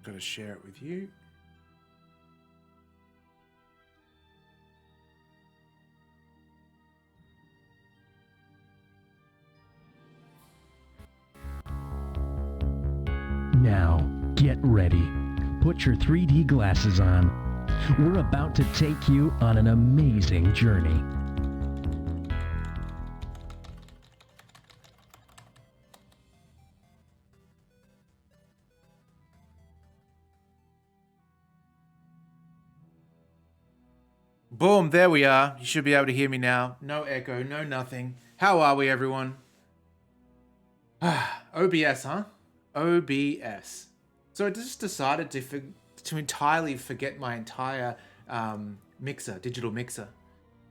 Got to share it with you. Now, get ready. Put your 3D glasses on. We're about to take you on an amazing journey. Boom, there we are. You should be able to hear me now. No echo, no nothing. How are we, everyone? OBS, huh? OBS. So I just decided to entirely forget my entire digital mixer.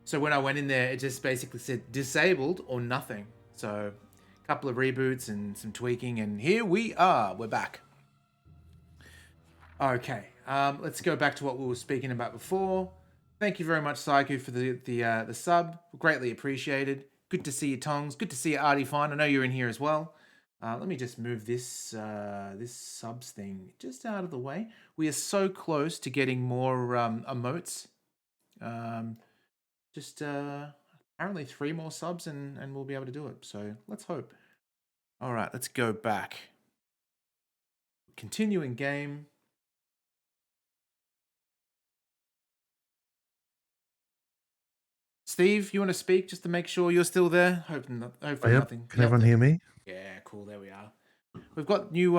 So when I went in there, it just basically said disabled or nothing. So a couple of reboots and some tweaking, and here we are. We're back. Okay, let's go back to what we were speaking about before. Thank you very much, Saiku, for the sub. Greatly appreciated. Good to see you, Tongs. Good to see you, Artie Fine. I know you're in here as well. Let me just move this this subs thing just out of the way. We are so close to getting more emotes. Just apparently 3 more subs and we'll be able to do it. So let's hope. All right, let's go back. Continuing game. Steve, you want to speak just to make sure you're still there? Hopefully nothing. Can everyone hear me? Yeah, cool. There we are. We've got new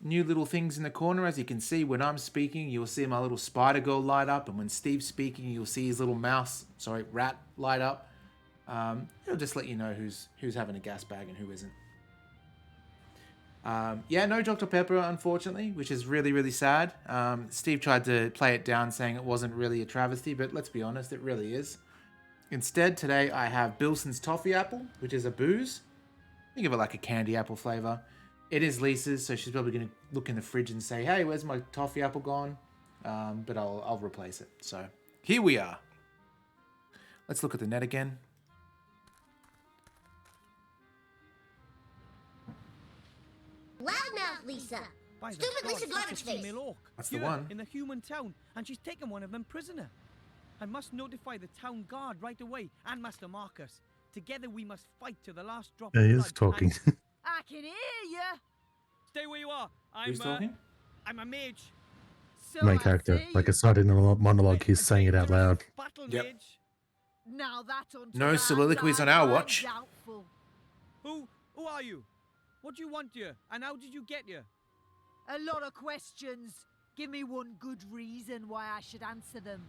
little things in the corner. As you can see, when I'm speaking, you'll see my little spider girl light up, and when Steve's speaking, you'll see his little rat light up. It'll just let you know who's having a gas bag and who isn't. Yeah, no Dr. Pepper, unfortunately, which is really, really sad. Steve tried to play it down, saying it wasn't really a travesty, but let's be honest, it really is. Instead, today I have Bilson's Toffee Apple, which is a booze. Think of it like a candy apple flavor. It is Lisa's, so she's probably going to look in the fridge and say, hey, where's my toffee apple gone? But I'll replace it. So here we are. Let's look at the net again. Loudmouth Lisa! Stupid Lisa Garbage Face! That's the one. In the human town, and she's taken one of them prisoner. I must notify the town guard right away and Master Marcus. Together we must fight to the last drop Yeah, of he blood. is talking. I can hear you! Stay where you are. Who's talking? I'm a mage. So Main character. Like I started in a monologue, he's saying it out loud. Battle Yep. mage. Now that No soliloquies on our watch. Doubtful. Who are you? What do you want here? And how did you get here? A lot of questions. Give me one good reason why I should answer them.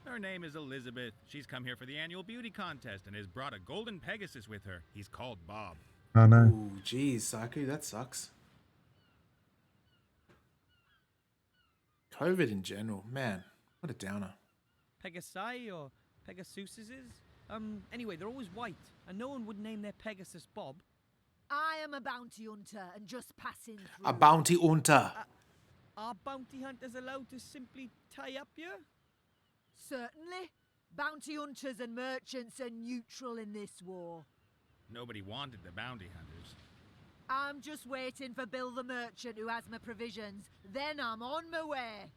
Her name is Elizabeth. She's come here for the annual beauty contest and has brought a golden Pegasus with her. He's called Bob. Oh no. Ooh, geez, Saku, that sucks. COVID in general, man, what a downer. Pegasi or Pegasuses? Anyway, they're always white, and no one would name their Pegasus Bob. I am a bounty hunter and just passing through. A bounty hunter. Are bounty hunters allowed to simply tie up here? Certainly. Bounty hunters and merchants are neutral in this war. Nobody wanted the bounty hunters. I'm just waiting for Bill the merchant who has my provisions. Then I'm on my way.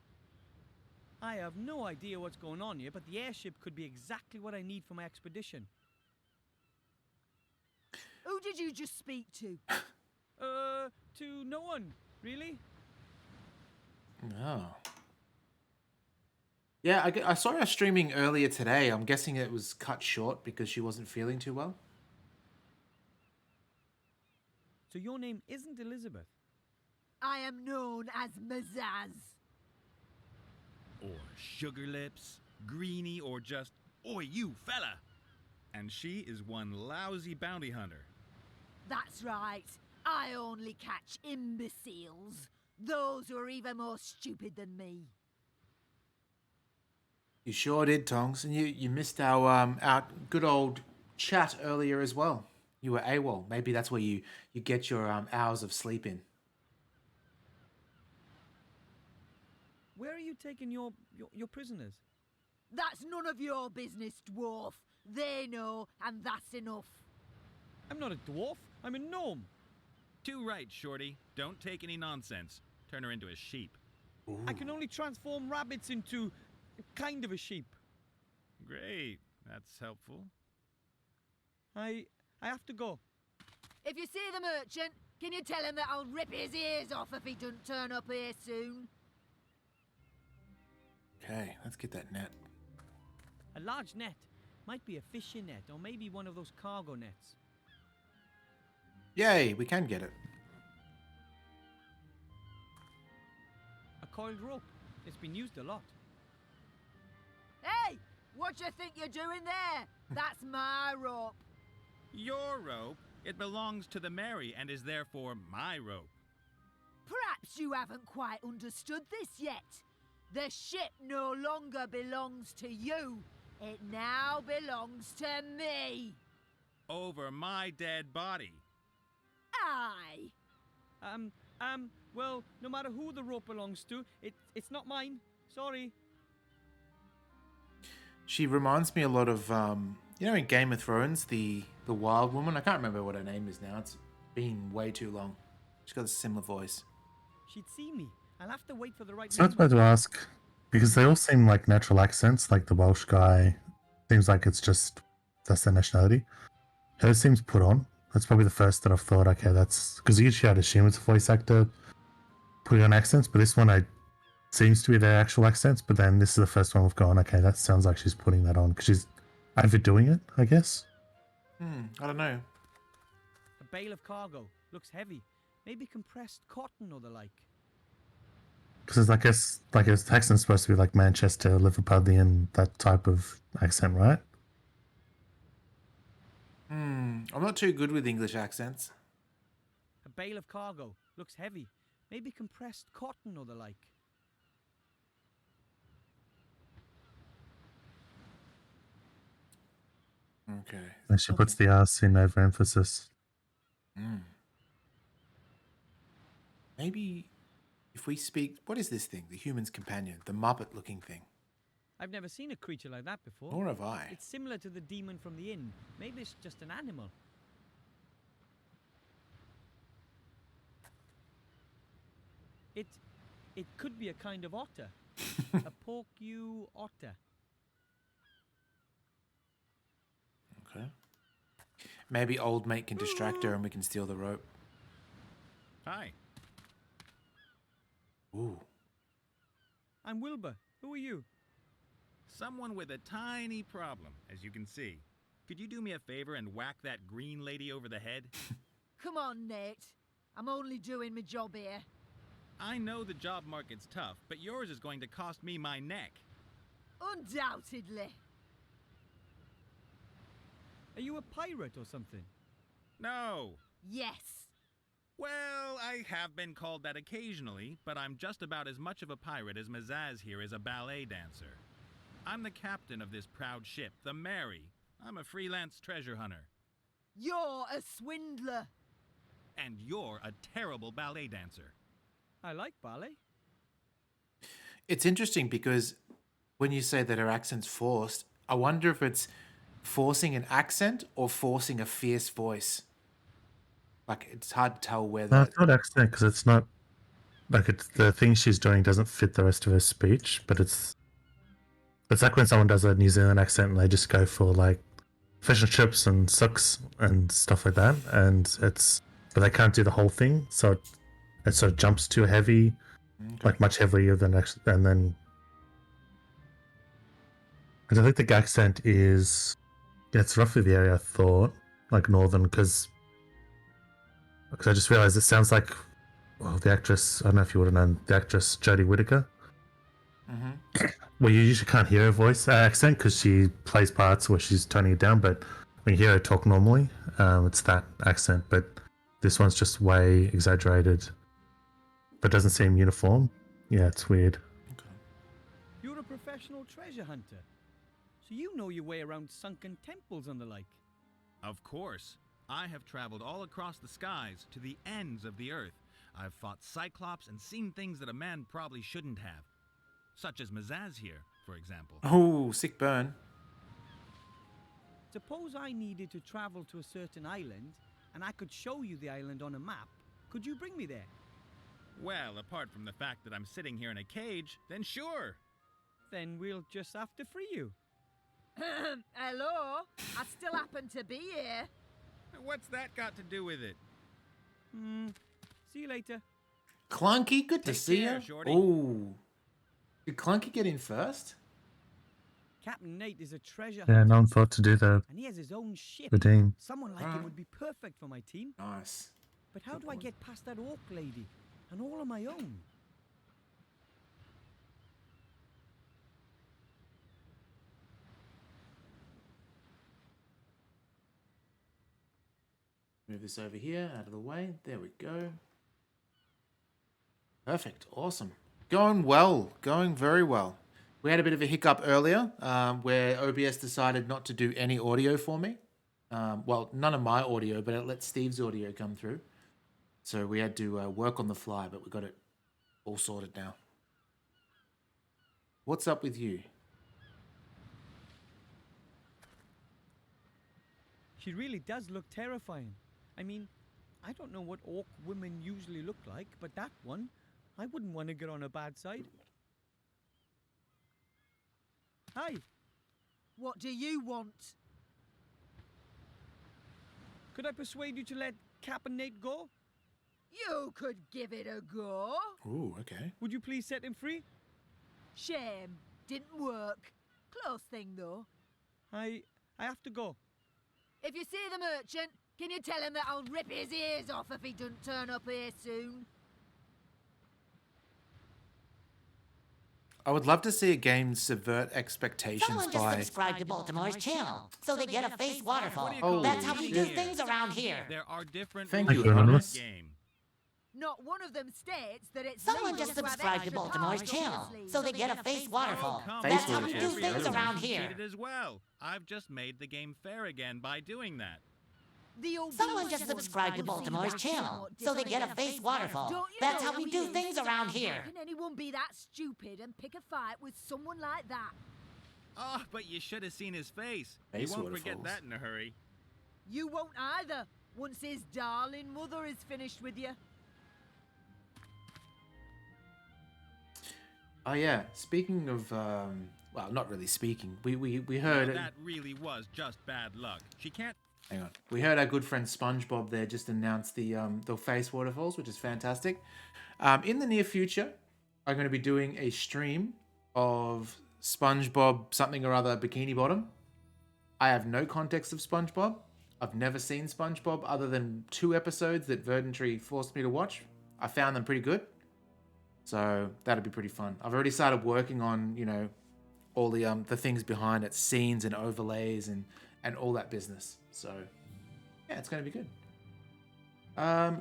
I have no idea what's going on here, but the airship could be exactly what I need for my expedition. Who did you just speak to? To no one, really. Oh. Yeah, I saw her streaming earlier today. I'm guessing it was cut short because she wasn't feeling too well. So your name isn't Elizabeth? I am known as Mazaz. Or Sugar Lips, Greenie, or just, oi, you fella! And she is one lousy bounty hunter. That's right. I only catch imbeciles. Those who are even more stupid than me. You sure did, Tongs, and you missed our good old chat earlier as well. You were AWOL. Maybe that's where you get your hours of sleep in. Where are you taking your prisoners? That's none of your business, dwarf. They know, and that's enough. I'm not a dwarf. I'm a gnome. Too right, Shorty. Don't take any nonsense. Turn her into a sheep. I can only transform rabbits into kind of a sheep. Great. That's helpful. I have to go. If you see the merchant, can you tell him that I'll rip his ears off if he doesn't turn up here soon? Okay, let's get that net. A large net. Might be a fishing net or maybe one of those cargo nets. Yay, we can get it. A coiled rope. It's been used a lot. Hey! What you think you're doing there? That's my rope. Your rope? It belongs to the Mary and is therefore my rope. Perhaps you haven't quite understood this yet. The ship no longer belongs to you. It now belongs to me. Over my dead body. Aye. Well, no matter who the rope belongs to, it's not mine. Sorry. She reminds me a lot of, in Game of Thrones, the wild woman. I can't remember what her name is now. It's been way too long. She's got a similar voice. She'd see me. I'll have to wait for the right So I was about to ask, because they all seem like natural accents, like the Welsh guy seems like it's just, that's their nationality. Hers seems put on. That's probably the first that I've thought, okay, that's, because usually I'd assume it's a voice actor putting on accents, but this one seems to be their actual accents, but then this is the first one we've gone, okay, that sounds like she's putting that on, because she's overdoing it, I guess. I don't know. A bale of cargo. Looks heavy. Maybe compressed cotton or the like. Because I guess, like, his accent's supposed to be like Manchester, Liverpudlian, that type of accent, right? I'm not too good with English accents. A bale of cargo. Looks heavy. Maybe compressed cotton or the like. Okay. And she puts the ass in overemphasis. Maybe if we speak, what is this thing? The human's companion, the Muppet-looking thing. I've never seen a creature like that before. Nor have I. It's similar to the demon from the inn. Maybe it's just an animal. It could be a kind of otter. A porcu otter. Okay. Maybe old mate can distract her and we can steal the rope. Hi. Ooh. I'm Wilbur. Who are you? Someone with a tiny problem, as you can see. Could you do me a favor and whack that green lady over the head? Come on, Nate. I'm only doing my job here. I know the job market's tough, but yours is going to cost me my neck. Undoubtedly. Are you a pirate or something? No. Yes. Well, I have been called that occasionally, but I'm just about as much of a pirate as Mazaz here is a ballet dancer. I'm the captain of this proud ship, the Mary. I'm a freelance treasure hunter. You're a swindler. And you're a terrible ballet dancer. I like ballet. It's interesting because when you say that her accent's forced, I wonder if it's forcing an accent or forcing a fierce voice. Like, it's hard to tell where No, that... it's not accent, because it's not, like, it's, the thing she's doing doesn't fit the rest of her speech, but it's like when someone does a New Zealand accent and they just go for, like, fish and chips and sucks and stuff like that, but they can't do the whole thing, so it sort of jumps too heavy, like much heavier than actually, and then because I think the accent is, yeah, it's roughly the area I thought, like northern, because I just realized it sounds like, well, the actress, I don't know if you would have known, the actress Jodie Whittaker. Well, you usually can't hear her voice accent because she plays parts where she's toning it down, but when you hear her talk normally, it's that accent, but this one's just way exaggerated, but doesn't seem uniform. Yeah, it's weird. You're a professional treasure hunter. So you know your way around sunken temples and the like. Of course. I have traveled all across the skies to the ends of the earth. I've fought Cyclops and seen things that a man probably shouldn't have. Such as Mazaz here, for example. Oh, sick burn. Suppose I needed to travel to a certain island, and I could show you the island on a map. Could you bring me there? Well, apart from the fact that I'm sitting here in a cage, then sure. Then we'll just have to free you. Hello? I still happen to be here. What's that got to do with it? See you later. Clunky, good to Take see care, you. Shorty. Oh, did Clunky get in first? Captain Nate is a treasure Yeah, hunter, no one thought to do and he has his own ship. the team. Someone like him would be perfect for my team. Nice. But how do I get past that orc lady? And all on my own? Move this over here, out of the way. There we go. Perfect. Awesome. Going well. Going very well. We had a bit of a hiccup earlier where OBS decided not to do any audio for me. Well, none of my audio, but it let Steve's audio come through. So we had to work on the fly, but we got it all sorted now. What's up with you? She really does look terrifying. I mean, I don't know what orc women usually look like, but that one, I wouldn't want to get on her bad side. Hi. What do you want? Could I persuade you to let Captain Nate go? You could give it a go. Ooh, okay. Would you please set him free? Shame. Didn't work. Close thing, though. I have to go. If you see the merchant, can you tell him that I'll rip his ears off if he doesn't turn up here soon? I would love to see a game subvert expectations Someone just by... subscribed to Baltimore's channel, so they get a face waterfall. Oh, That's how we do shit. things around here. There are different Thank rules you, in Anonymous. this game. Not one of them states that it's Someone legal just to have subscribed to extra Baltimore's parts channel, on your so they sleeve. get a face waterfall. come Face That's how we waterfall. do Every things other around one. here. Cheated as well. I've just made the game fair again by doing that. The old Someone beast just wouldn't subscribed to fancy Baltimore's that channel, somewhat so they get a different. face waterfall. Don't you That's know how we we do do things around here. Can anyone be that stupid and pick a fight with someone like that? Oh, but you should have seen his face. Face You won't forget waterfalls. that in a hurry. You won't either, once his darling mother is finished with you. Oh yeah, speaking of, well, not really speaking. We Now, heard... that really was just bad luck. She can't. Hang on. We heard our good friend SpongeBob there just announce the face waterfalls, which is fantastic. In the near future, I'm going to be doing a stream of SpongeBob something or other Bikini Bottom. I have no context of SpongeBob. I've never seen SpongeBob other than 2 episodes that Verdantry forced me to watch. I found them pretty good. So that'd be pretty fun. I've already started working on, you know, all the things behind it, scenes and overlays and all that business. So yeah, it's going to be good.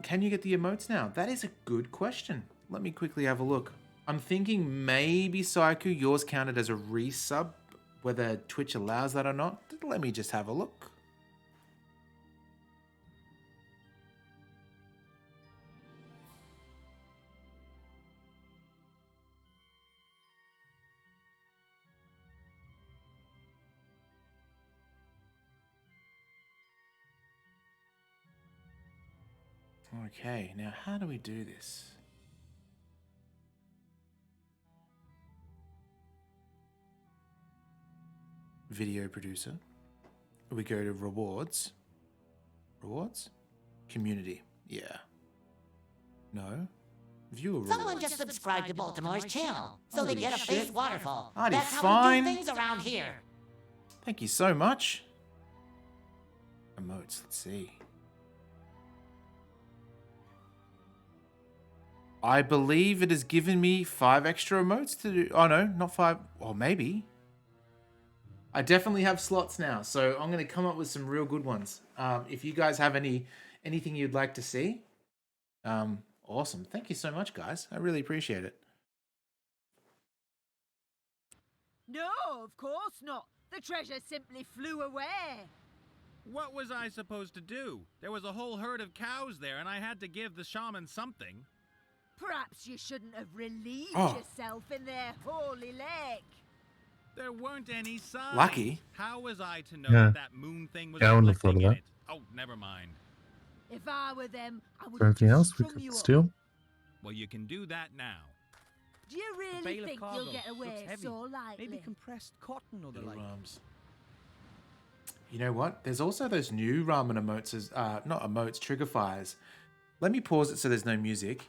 Can you get the emotes now? That is a good question. Let me quickly have a look. I'm thinking maybe Psycho, yours counted as a resub, whether Twitch allows that or not. Let me just have a look. Okay, now how do we do this? Video producer. We go to rewards. Rewards? Community. Yeah. No. Viewer rewards. Someone just subscribed to Baltimore's channel, so they Holy get a shit. face waterfall. Artie, That's how fine. we do things around here. Thank you so much. Emotes, let's see. I believe it has given me 5 extra emotes to do. Oh no, not 5. Or maybe. I definitely have slots now, so I'm going to come up with some real good ones. If you guys have anything you'd like to see, awesome. Thank you so much, guys. I really appreciate it. No, of course not. The treasure simply flew away. What was I supposed to do? There was a whole herd of cows there, and I had to give the shaman something. Perhaps you shouldn't have relieved Oh. yourself in their holy lake. There weren't any signs. Lucky. How was I to know Yeah. that that moon thing was Yeah, I wouldn't have thought reflecting of in that. it? Oh, never mind. If I were them, I would Is there anything have else just we strung could you up. steal? Well, you can do that now. Do you bale really of think cargo you'll get looks away heavy. so lightly? Maybe compressed cotton or the Little like. rams. You know what? There's also those new ramen emotes, as not emotes, trigger fires. Let me pause it so there's no music.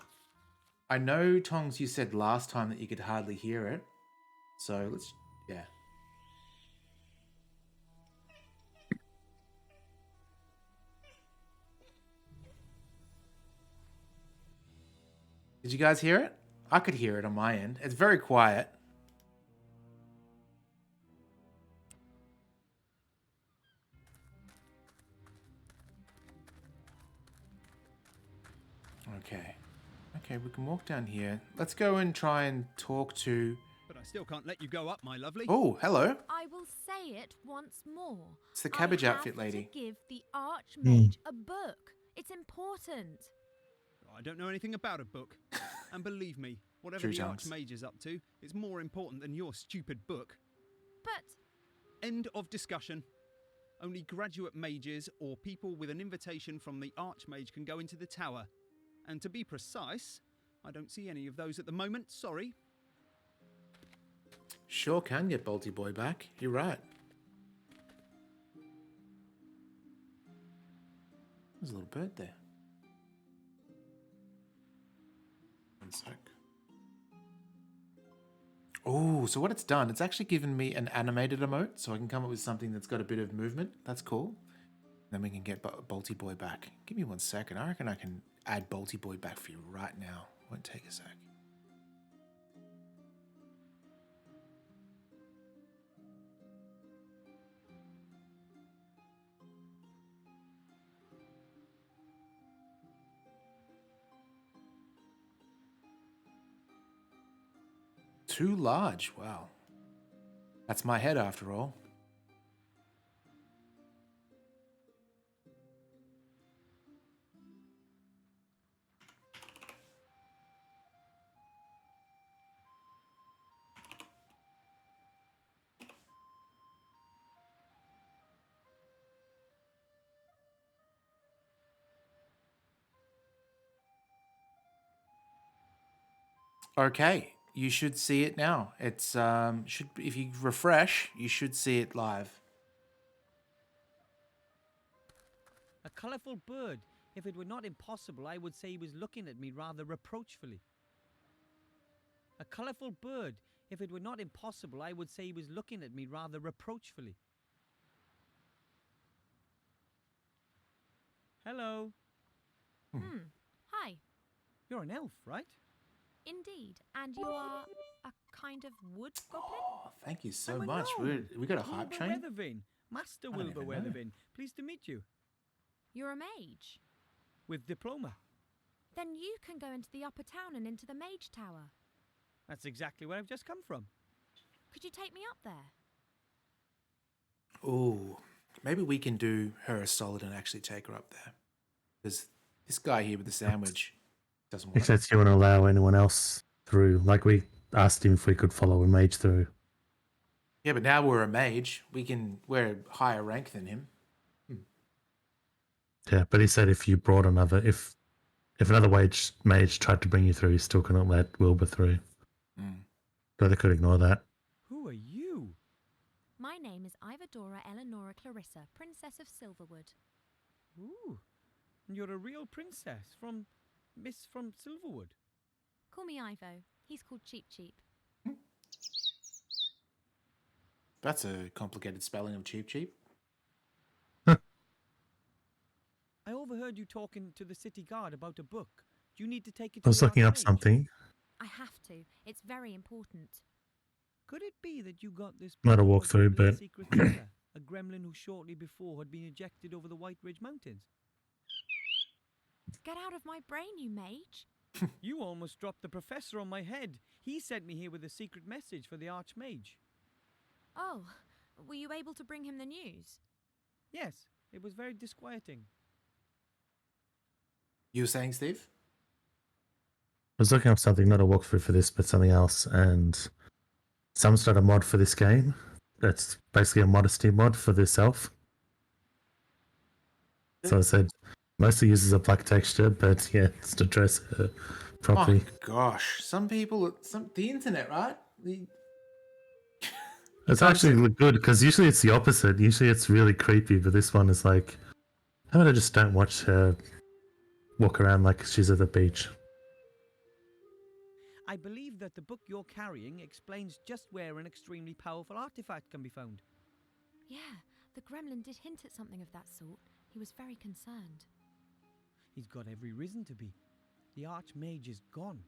I know, Tongs, you said last time that you could hardly hear it. So let's, yeah. Did you guys hear it? I could hear it on my end. It's very quiet. Okay. Okay, we can walk down here. Let's go and try and talk to... But I still can't let you go up, my lovely. Oh, hello. I will say it once more. It's the cabbage I have outfit lady. to give the Archmage a book. It's important. I don't know anything about a book. And believe me, whatever True the tongues. Archmage is up to, it's more important than your stupid book. But End of discussion. Only graduate mages or people with an invitation from the Archmage can go into the tower. And to be precise, I don't see any of those at the moment, sorry. Sure can get Bolty Boy back. You're right. There's a little bird there. One sec. Oh, so what it's done, it's actually given me an animated emote, so I can come up with something that's got a bit of movement. That's cool. Then we can get Bolty Boy back. Give me 1 second. I reckon I can add Bolty Boy back for you right now. Won't take a sec. Too large. Wow. That's my head after all. Okay, you should see it now. It's should if you refresh, you should see it live. A colourful bird. If it were not impossible, I would say he was looking at me rather reproachfully. A colourful bird. If it were not impossible, I would say he was looking at me rather reproachfully. Hello. Hi. You're an elf, right? Indeed. And you are a kind of wood goblin? Oh, thank you so I'm a much. gnome. We got a hype Wilbur train. Weathervane. Master I don't Wilbur even know. Weathervane. Pleased to meet you. You're a mage. With diploma. Then you can go into the upper town and into the mage tower. That's exactly where I've just come from. Could you take me up there? Oh, maybe we can do her a solid and actually take her up there. Because this guy here with the sandwich doesn't want it. Except you want to allow anyone else through. Like we asked him if we could follow a mage through. Yeah, but now we're a mage. We're a higher rank than him. Yeah, but he said if you brought another, if another mage tried to bring you through, he still couldn't let Wilbur through. So they could ignore that. Who are you? My name is Ivadora Eleonora Clarissa, Princess of Silverwood. Ooh. And you're a real princess from Silverwood. Call me Ivo. He's called Cheap Cheap. That's a complicated spelling of cheap cheap. I overheard you talking to the city guard about a book. Do you need to take it I to was the looking up Archmage? something. I have to. It's very important. Could it be that you got this Not a book for walkthrough, Gremlin's but- secret keeper, a gremlin who shortly before had been ejected over the White Ridge Mountains? Get out of my brain, you mage. You almost dropped the professor on my head. He sent me here with a secret message for the Archmage. Oh, were you able to bring him the news? Yes, it was very disquieting. You were saying, Steve? I was looking up something, not a walkthrough for this, but something else, and someone started a mod for this game. That's basically a modesty mod for this elf. So I said, mostly uses a black texture, but yeah, it's to dress her properly. Oh gosh, some people, the internet, right? It's actually good because usually it's the opposite. Usually it's really creepy, but this one is like, how about I just don't watch her walk around like she's at the beach? I believe that the book you're carrying explains just where an extremely powerful artifact can be found. Yeah, the gremlin did hint at something of that sort. He was very concerned. He's got every reason to be. The Archmage is gone.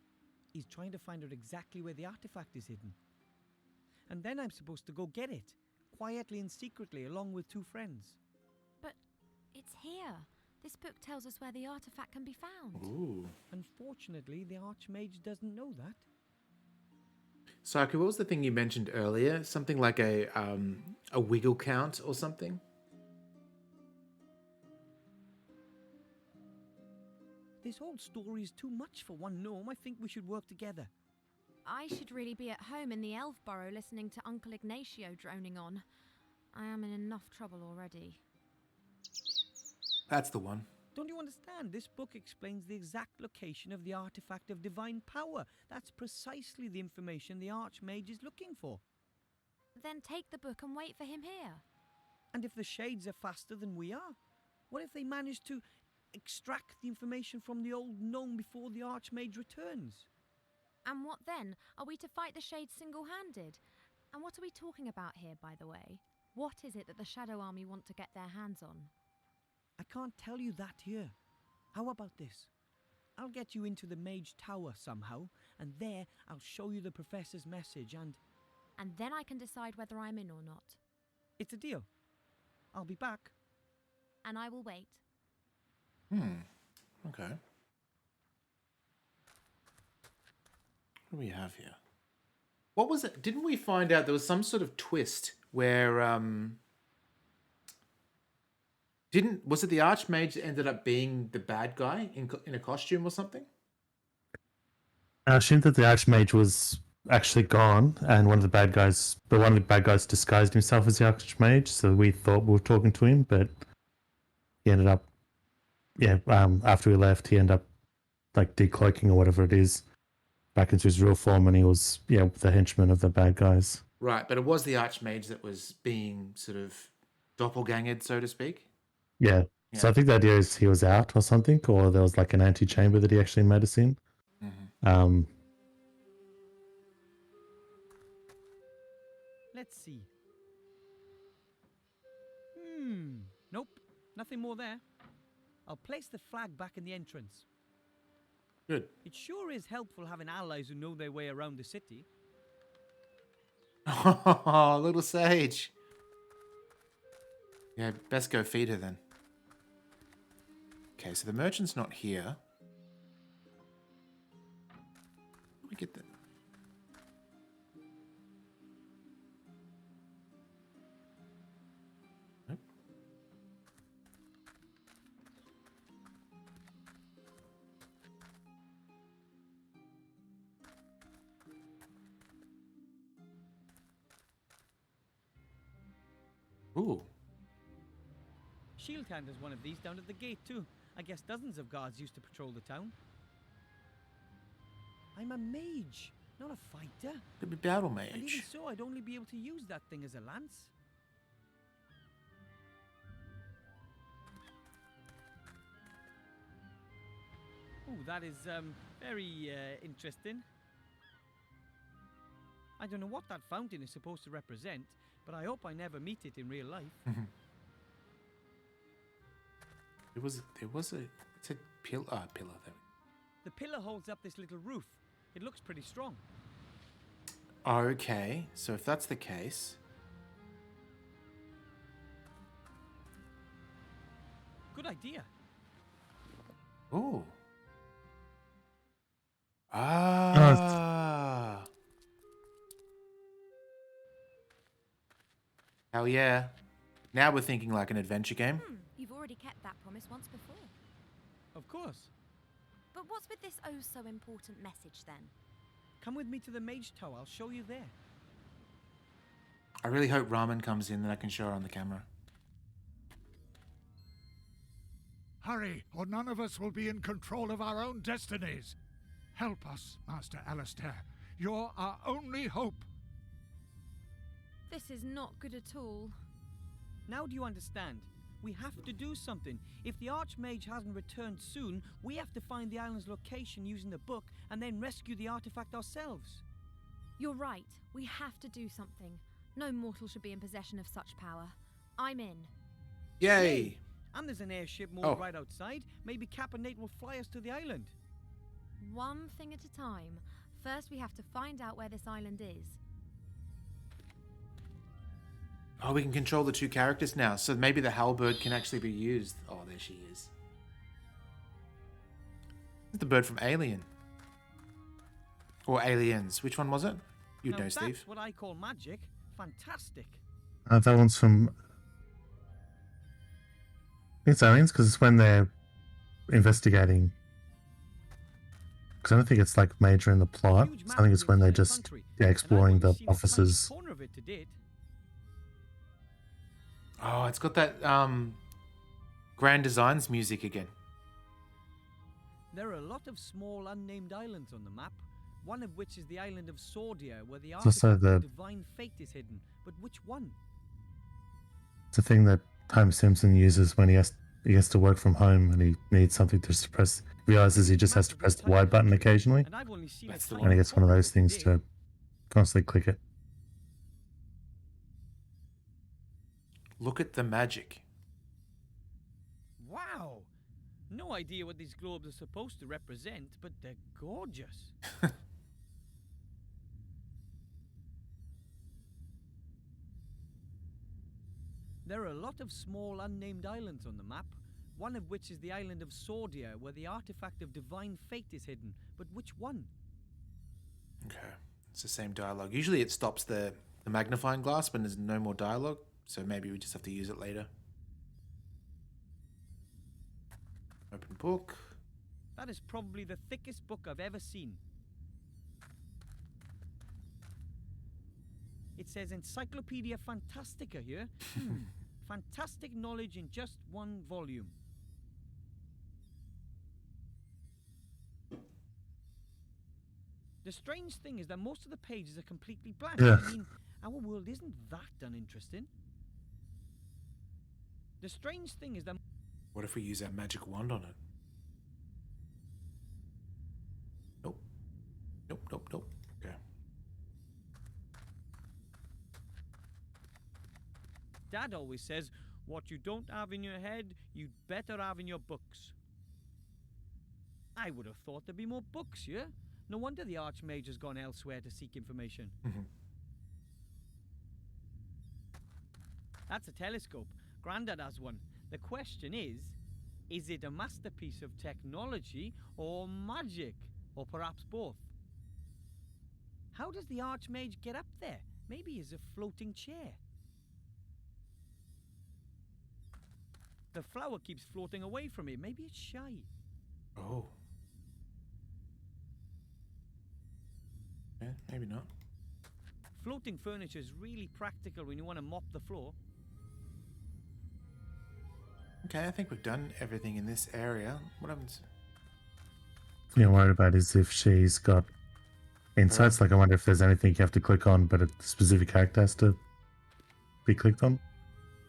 He's trying to find out exactly where the artifact is hidden. And then I'm supposed to go get it, quietly and secretly, along with 2 friends. But it's here. This book tells us where the artifact can be found. Ooh. Unfortunately, the Archmage doesn't know that. Psycho, what was the thing you mentioned earlier? Something like a wiggle count or something? This whole story is too much for one gnome. I think we should work together. I should really be at home in the elf burrow listening to Uncle Ignacio droning on. I am in enough trouble already. That's the one. Don't you understand? This book explains the exact location of the artifact of divine power. That's precisely the information the Archmage is looking for. Then take the book and wait for him here. And if the Shades are faster than we are, what if they manage to extract the information from the old gnome before the Archmage returns? And what then? Are we to fight the Shades single-handed? And what are we talking about here, by the way? What is it that the Shadow Army want to get their hands on? I can't tell you that here. How about this? I'll get you into the Mage Tower somehow, and there I'll show you the Professor's message and then I can decide whether I'm in or not. it's a deal. I'll be back. And I will wait. Okay. What do we have here? What was it? Didn't we find out there was some sort of twist where was it the Archmage that ended up being the bad guy in a costume or something? I assumed that the Archmage was actually gone, and one of the bad guys disguised himself as the Archmage, so we thought we were talking to him, but he ended up, after we left, he ended up like decloaking or whatever it is, back into his real form, and he was, the henchman of the bad guys. Right, but it was the Archmage that was being sort of doppelgangered, so to speak. Yeah. So I think the idea is he was out or something, or there was like an antechamber that he actually made us in. Mm-hmm. Let's see. Nope. Nothing more there. I'll place the flag back in the entrance. Good. It sure is helpful having allies who know their way around the city. Oh, little sage. Yeah, best go feed her then. Okay, so the merchant's not here. Let me get that. Nope. Ooh. Shieldhand has one of these down at the gate too. I guess dozens of guards used to patrol the town. I'm a mage, not a fighter. Could be battle And even mage. so, I'd only be able to use that thing as a lance. Oh, that is very interesting. I don't know what that fountain is supposed to represent, but I hope I never meet it in real life. It's a pillar. Pillar there. The pillar holds up this little roof. It looks pretty strong. Okay, so if that's the case, Good idea. ooh. Ah. Hell yeah. Now we're thinking like an adventure game. You've already kept that promise once before. Of course. But what's with this oh so important message then? Come with me to the Mage Tower. I'll show you there. I really hope Ramen comes in and I can show her on the camera. Hurry, or none of us will be in control of our own destinies. Help us, Master Alistair. You're our only hope. This is not good at all. Now do you understand? We have to do something. If the Archmage hasn't returned soon, we have to find the island's location using the book and then rescue the artifact ourselves. You're right. We have to do something. No mortal should be in possession of such power. I'm in. Yay! And there's an airship moored Oh. right outside. Maybe Cap and Nate will fly us to the island. One thing at a time. First, we have to find out where this island is. Oh, we can control the two characters now, so maybe the halberd can actually be used. Oh, there she is. The bird from Alien. Or Aliens. Which one was it? You'd Now know, that's Steve. what I call magic. Fantastic. That one's from. It's aliens because it's when they're investigating. Because I don't think it's like major in the plot. Huge I think it's when they're just country, exploring and I've the only seen a tiny offices. corner of it to date. Oh, it's got that Grand Designs music again. There are a lot of small unnamed islands on the map, one of which is the island of Sordia, where the It's also artifact of the- divine fate is hidden. But which one? It's a thing that Homer Simpson uses when he has to work from home and he needs something to suppress. Realizes he just has to press the Y button occasionally, And I've only seen That's a the tiny and he gets one of corner those it things date. to constantly click it. Look at the magic. Wow! No idea what these globes are supposed to represent, but they're gorgeous. There are a lot of small unnamed islands on the map, one of which is the island of Sordia, where the artifact of divine fate is hidden. But which one? Okay. It's the same dialogue. Usually it stops the magnifying glass when there's no more dialogue, so maybe we just have to use it later. Open book. That is probably the thickest book I've ever seen. It says Encyclopedia Fantastica here. Fantastic knowledge in just one volume. The strange thing is that most of the pages are completely blank. Yeah. I mean, our world isn't that uninteresting. The strange thing is that What if we use our magic wand on it? Nope. Nope, nope, nope. Okay. Dad always says, what you don't have in your head, you'd better have in your books. I would have thought there'd be more books here. No wonder the Archmage has gone elsewhere to seek information. That's a telescope. Grandad has one. The question is it a masterpiece of technology or magic? Or perhaps both? How does the Archmage get up there? Maybe as a floating chair. The flower keeps floating away from it. Maybe it's shy. Oh. Yeah, maybe not. Floating furniture is really practical when you want to mop the floor. Okay, I think we've done everything in this area. What happens? The thing I'm worried about is if she's got insights. Like, I wonder if there's anything you have to click on, but a specific character has to be clicked on.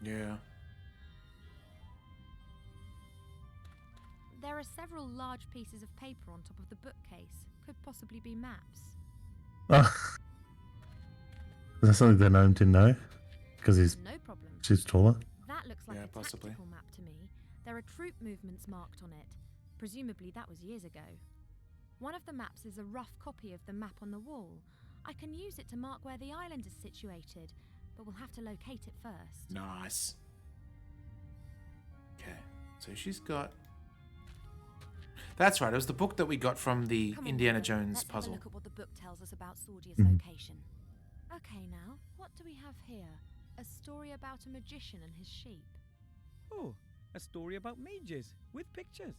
Yeah. There are several large pieces of paper on top of the bookcase. Could possibly be maps. Oh. Is that something the gnome didn't know? Because No problem. she's taller. That looks like Yeah, a possibly. tactical map to me. There are troop movements marked on it. Presumably that was years ago. One of the maps is a rough copy of the map on the wall. I can use it to mark where the island is situated, but we'll have to locate it first. Nice. Okay, so she's got... That's right, it was the book that we got from the Come on, Indiana Robert, Jones let's puzzle. Have a look at what the book tells us about Sordia's Mhm. location. Okay, now, what do we have here? A story about a magician and his sheep. Oh, a story about mages with pictures.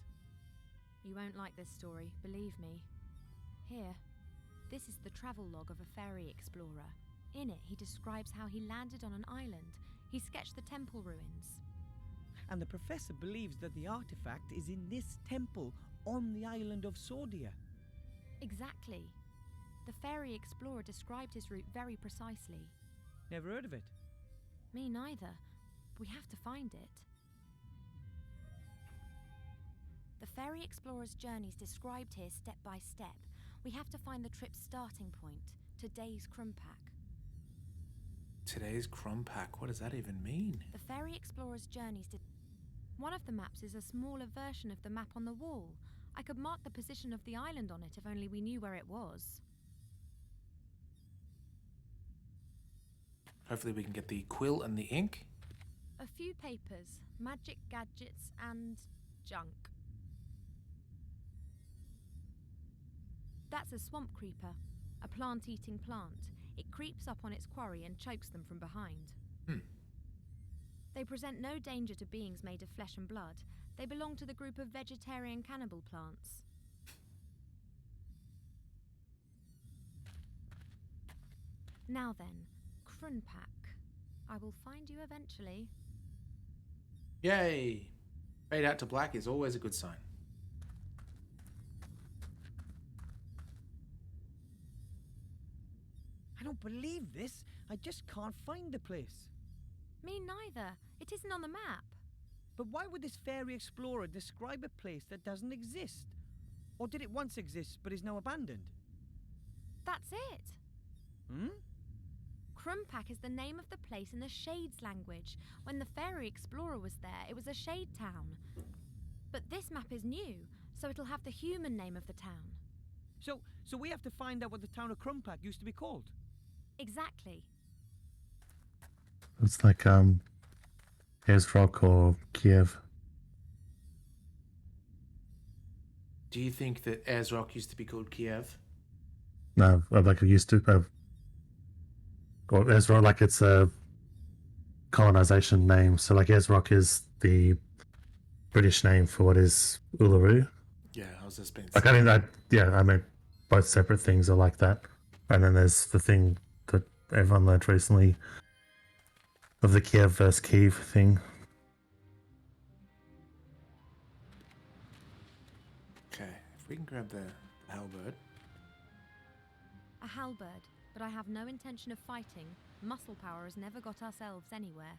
You won't like this story, believe me. Here, this is the travel log of a fairy explorer. In it, he describes how he landed on an island. He sketched the temple ruins. And the professor believes that the artifact is in this temple on the island of Sordia. Exactly. The ferry explorer described his route very precisely. Never heard of it. Me neither. We have to find it. The ferry explorer's journey's described here step by step. We have to find the trip's starting point, today's Krumpak. Today's Krumpak. What does that even mean? The ferry explorer's journeys One of the maps is a smaller version of the map on the wall. I could mark the position of the island on it if only we knew where it was. Hopefully we can get the quill and the ink. A few papers, magic gadgets, and junk. That's a swamp creeper, a plant-eating plant. It creeps up on its quarry and chokes them from behind. They present no danger to beings made of flesh and blood. They belong to the group of vegetarian cannibal plants. Now then, Krumpak. I will find you eventually. Yay! Fade out to black is always a good sign. I don't believe this. I just can't find the place. Me neither. It isn't on the map. But why would this fairy explorer describe a place that doesn't exist? Or did it once exist but is now abandoned? That's it. Hmm? Krumpak is the name of the place in the Shades language. When the fairy explorer was there, it was a shade town. But this map is new, so it'll have the human name of the town. So we have to find out what the town of Krumpak used to be called. Exactly. It's like Ezrock or Kiev. Do you think that Azrock used to be called Kiev? No, like it used to. Or Ezrock, like it's a colonization name. So like Ezrock is the British name for what is Uluru. Yeah, I was just being. Like I mean, both separate things are like that. And then there's the thing that everyone learned recently of the Kiev versus Kiev thing. Okay, if we can grab the halberd. A halberd, but I have no intention of fighting. Muscle power has never got us elves anywhere.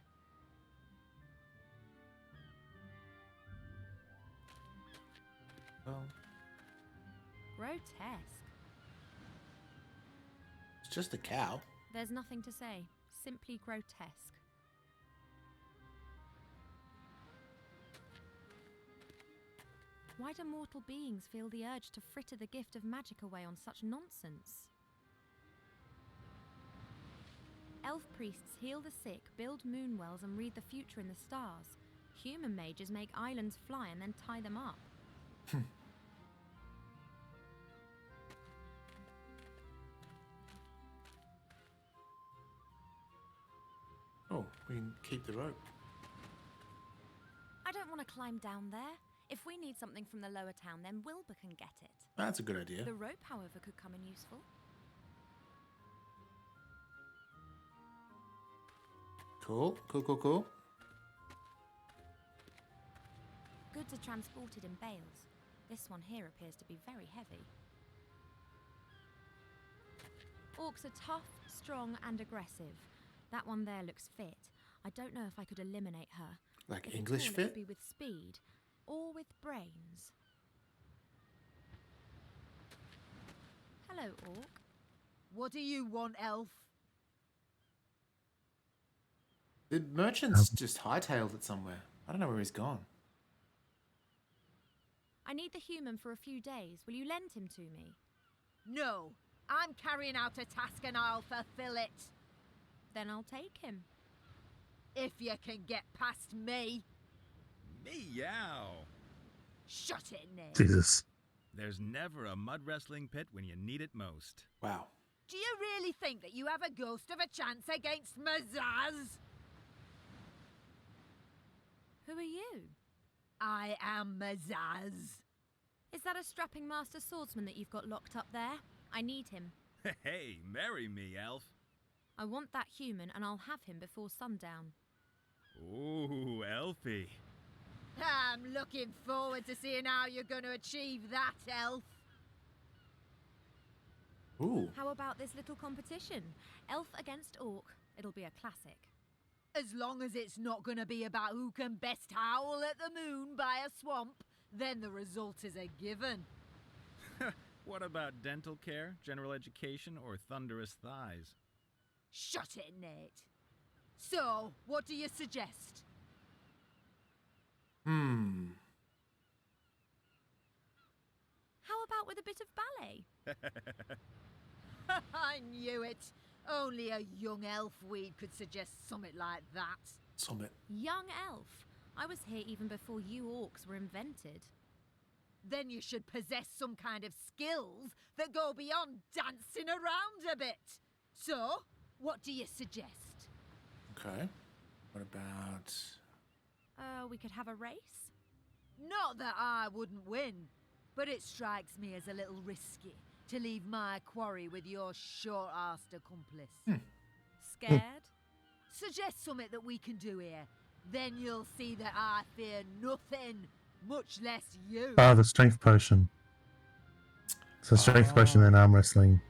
Well, Grotesque. it's just a cow. There's nothing to say. Simply grotesque. Why do mortal beings feel the urge to fritter the gift of magic away on such nonsense? Elf priests heal the sick, build moon wells and read the future in the stars. Human mages make islands fly and then tie them up. Oh, we can keep the rope. I don't want to climb down there. If we need something from the lower town, then Wilbur can get it. That's a good idea. The rope, however, could come in useful. Cool. Goods are transported in bales. This one here appears to be very heavy. Orcs are tough, strong, and aggressive. That one there looks fit. I don't know if I could eliminate her. Like If English at all, it fit? would be with speed or with brains. Hello, Orc. What do you want, elf? The merchant's just hightailed it somewhere. I don't know where he's gone. I need the human for a few days. Will you lend him to me? No, I'm carrying out a task and I'll fulfill it. Then I'll take him. If you can get past me. Meow. Shut it, Nick. Jesus. There's never a mud wrestling pit when you need it most. Wow. Do you really think that you have a ghost of a chance against Mazaz? Who are you? I am Mazaz. Is that a strapping master swordsman that you've got locked up there? I need him. Hey, marry me, elf. I want that human and I'll have him before sundown. Ooh, elfie. I'm looking forward to seeing how you're going to achieve that, elf. Ooh. How about this little competition? Elf against orc. It'll be a classic. As long as it's not going to be about who can best howl at the moon by a swamp, then the result is a given. What about dental care, general education, or thunderous thighs? Shut it, Nate. So, what do you suggest? Hmm. How about with a bit of ballet? I knew it. Only a young elf weed could suggest something like that. Summit. Young elf. I was here even before you orcs were invented. Then you should possess some kind of skills that go beyond dancing around a bit. So, what do you suggest? Okay. What about... We could have a race? Not that I wouldn't win, but it strikes me as a little risky to leave my quarry with your short-arsed accomplice. Scared? Suggest something that we can do here. Then you'll see that I fear nothing, much less you. Ah, the strength potion. So strength potion and arm wrestling.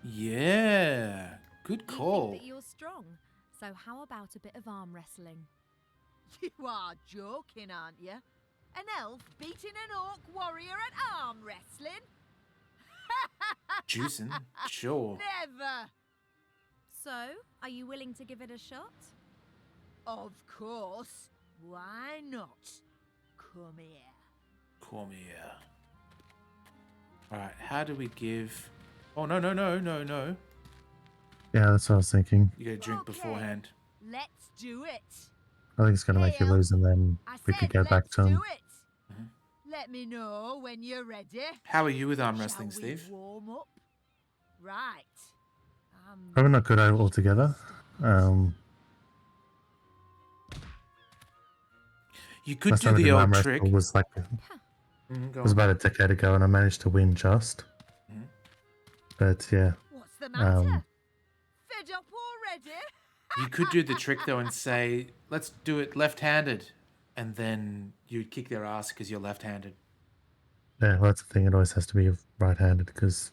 Yeah. Good You call. think that you're strong, so how about a bit of arm wrestling? You are joking, aren't you? An elf beating an orc warrior at arm wrestling? Juicing. Sure. Never! So, are you willing to give it a shot? Of course. Why not? Come here. Come here. Alright, how do we give... Oh, no. Yeah, that's what I was thinking. You gotta drink Okay. beforehand. Let's do it. I think it's going to make you Hey, lose, and then I we said could go back let's to do him. it. Let me know when you're ready. How are you with arm wrestling, Shall we Steve? warm up? Right. Probably not good altogether. You could Last do time I the did old arm trick. wrestle was like Go was on. about a decade ago, and I managed to win just. But yeah, What's the matter? Um, Fed up already? You could do the trick though and say, let's do it left-handed. And then you'd kick their ass because you're left-handed. yeah, well, that's the thing. It always has to be right-handed because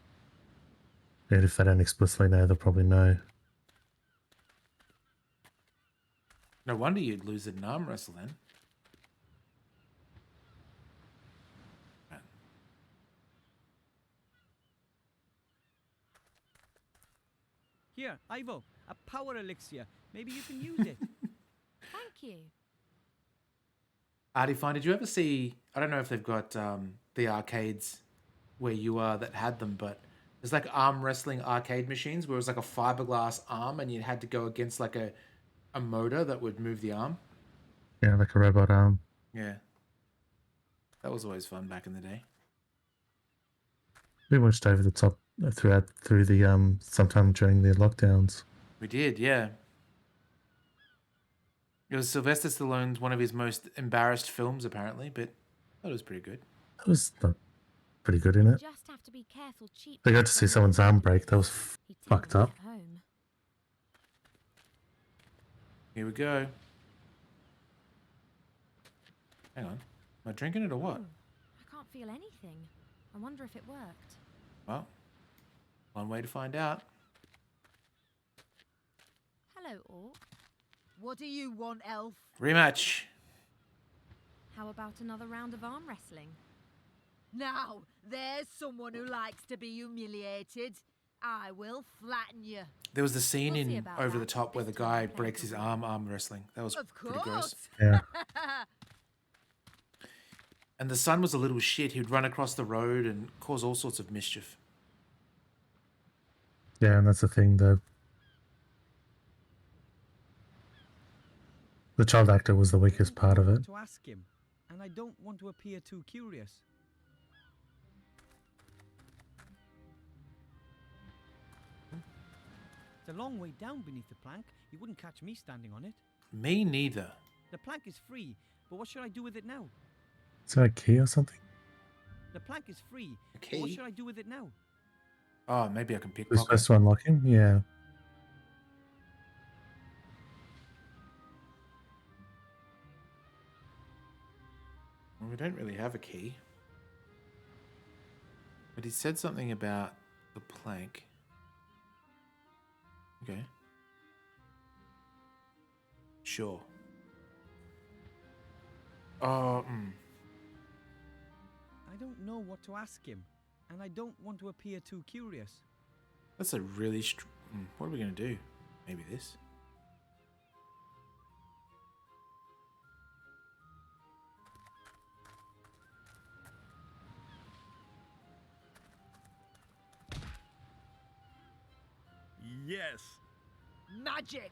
if they don't explicitly know, they'll probably know. No wonder you'd lose at an arm wrestle then. Here, Ivo, a power elixir. Maybe you can use it. Thank you. Artie, fine. Did you ever see? I don't know if they've got the arcades where you are that had them, but there's like arm wrestling arcade machines where it was like a fiberglass arm, and you had to go against like a motor that would move the arm. Yeah, like a robot arm. Yeah, that was always fun back in the day. We watched over the top through the sometime during the lockdowns. We did, yeah. It was Sylvester Stallone's one of his most embarrassed films, apparently, but that was pretty good. That was pretty good in it. Just have to be careful. Cheap. They got to see someone's arm break. That was He'd take fucked me up. at home. Here we go. Hang on. Am I drinking it or what? Oh, I can't feel anything. I wonder if it worked. Well, one way to find out. Hello, orc. What do you want, elf? Rematch. How about another round of arm wrestling? Now, there's someone who likes to be humiliated. I will flatten you. There was the scene We'll see in about Over the that. Top where the This time guy I'm playing breaks for his real. arm wrestling. That was Of pretty gross. course. Yeah. And the son was a little shit. He'd run across the road and cause all sorts of mischief. Yeah, and that's the thing. The child actor was the weakest part of it. To ask him, and I don't want to appear too curious. It's a long way down beneath the plank. You wouldn't catch me standing on it. Me neither. The plank is free, but what should I do with it now? Is that a key or something? The plank is free, A but what key? should I do with it now? Oh, maybe I can We're pickpocket. supposed to unlock him? Yeah. Well, we don't really have a key. But he said something about The plank. Okay. Sure. I don't know what to ask him, and I don't want to appear too curious. That's a really what are we going to do? Maybe this? Yes. Magic!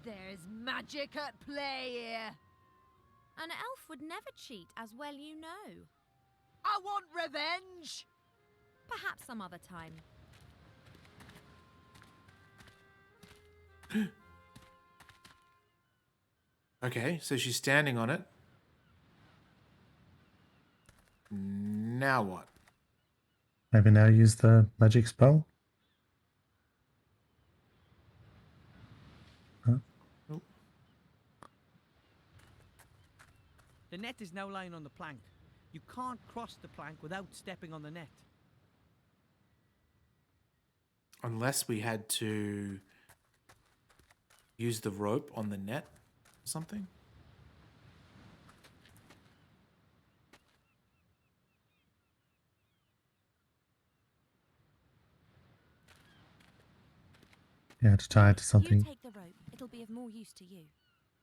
There's magic at play here. An elf would never cheat, as well you know. I want revenge! Perhaps some other time. Okay, so she's standing on it. Now what? Maybe now use the magic spell. Nope. The net is now lying on the plank. You can't cross the plank without stepping on the net. Unless we had to use the rope on the net or something. Yeah, to tie it to something. You take the rope. It'll be of more use to you.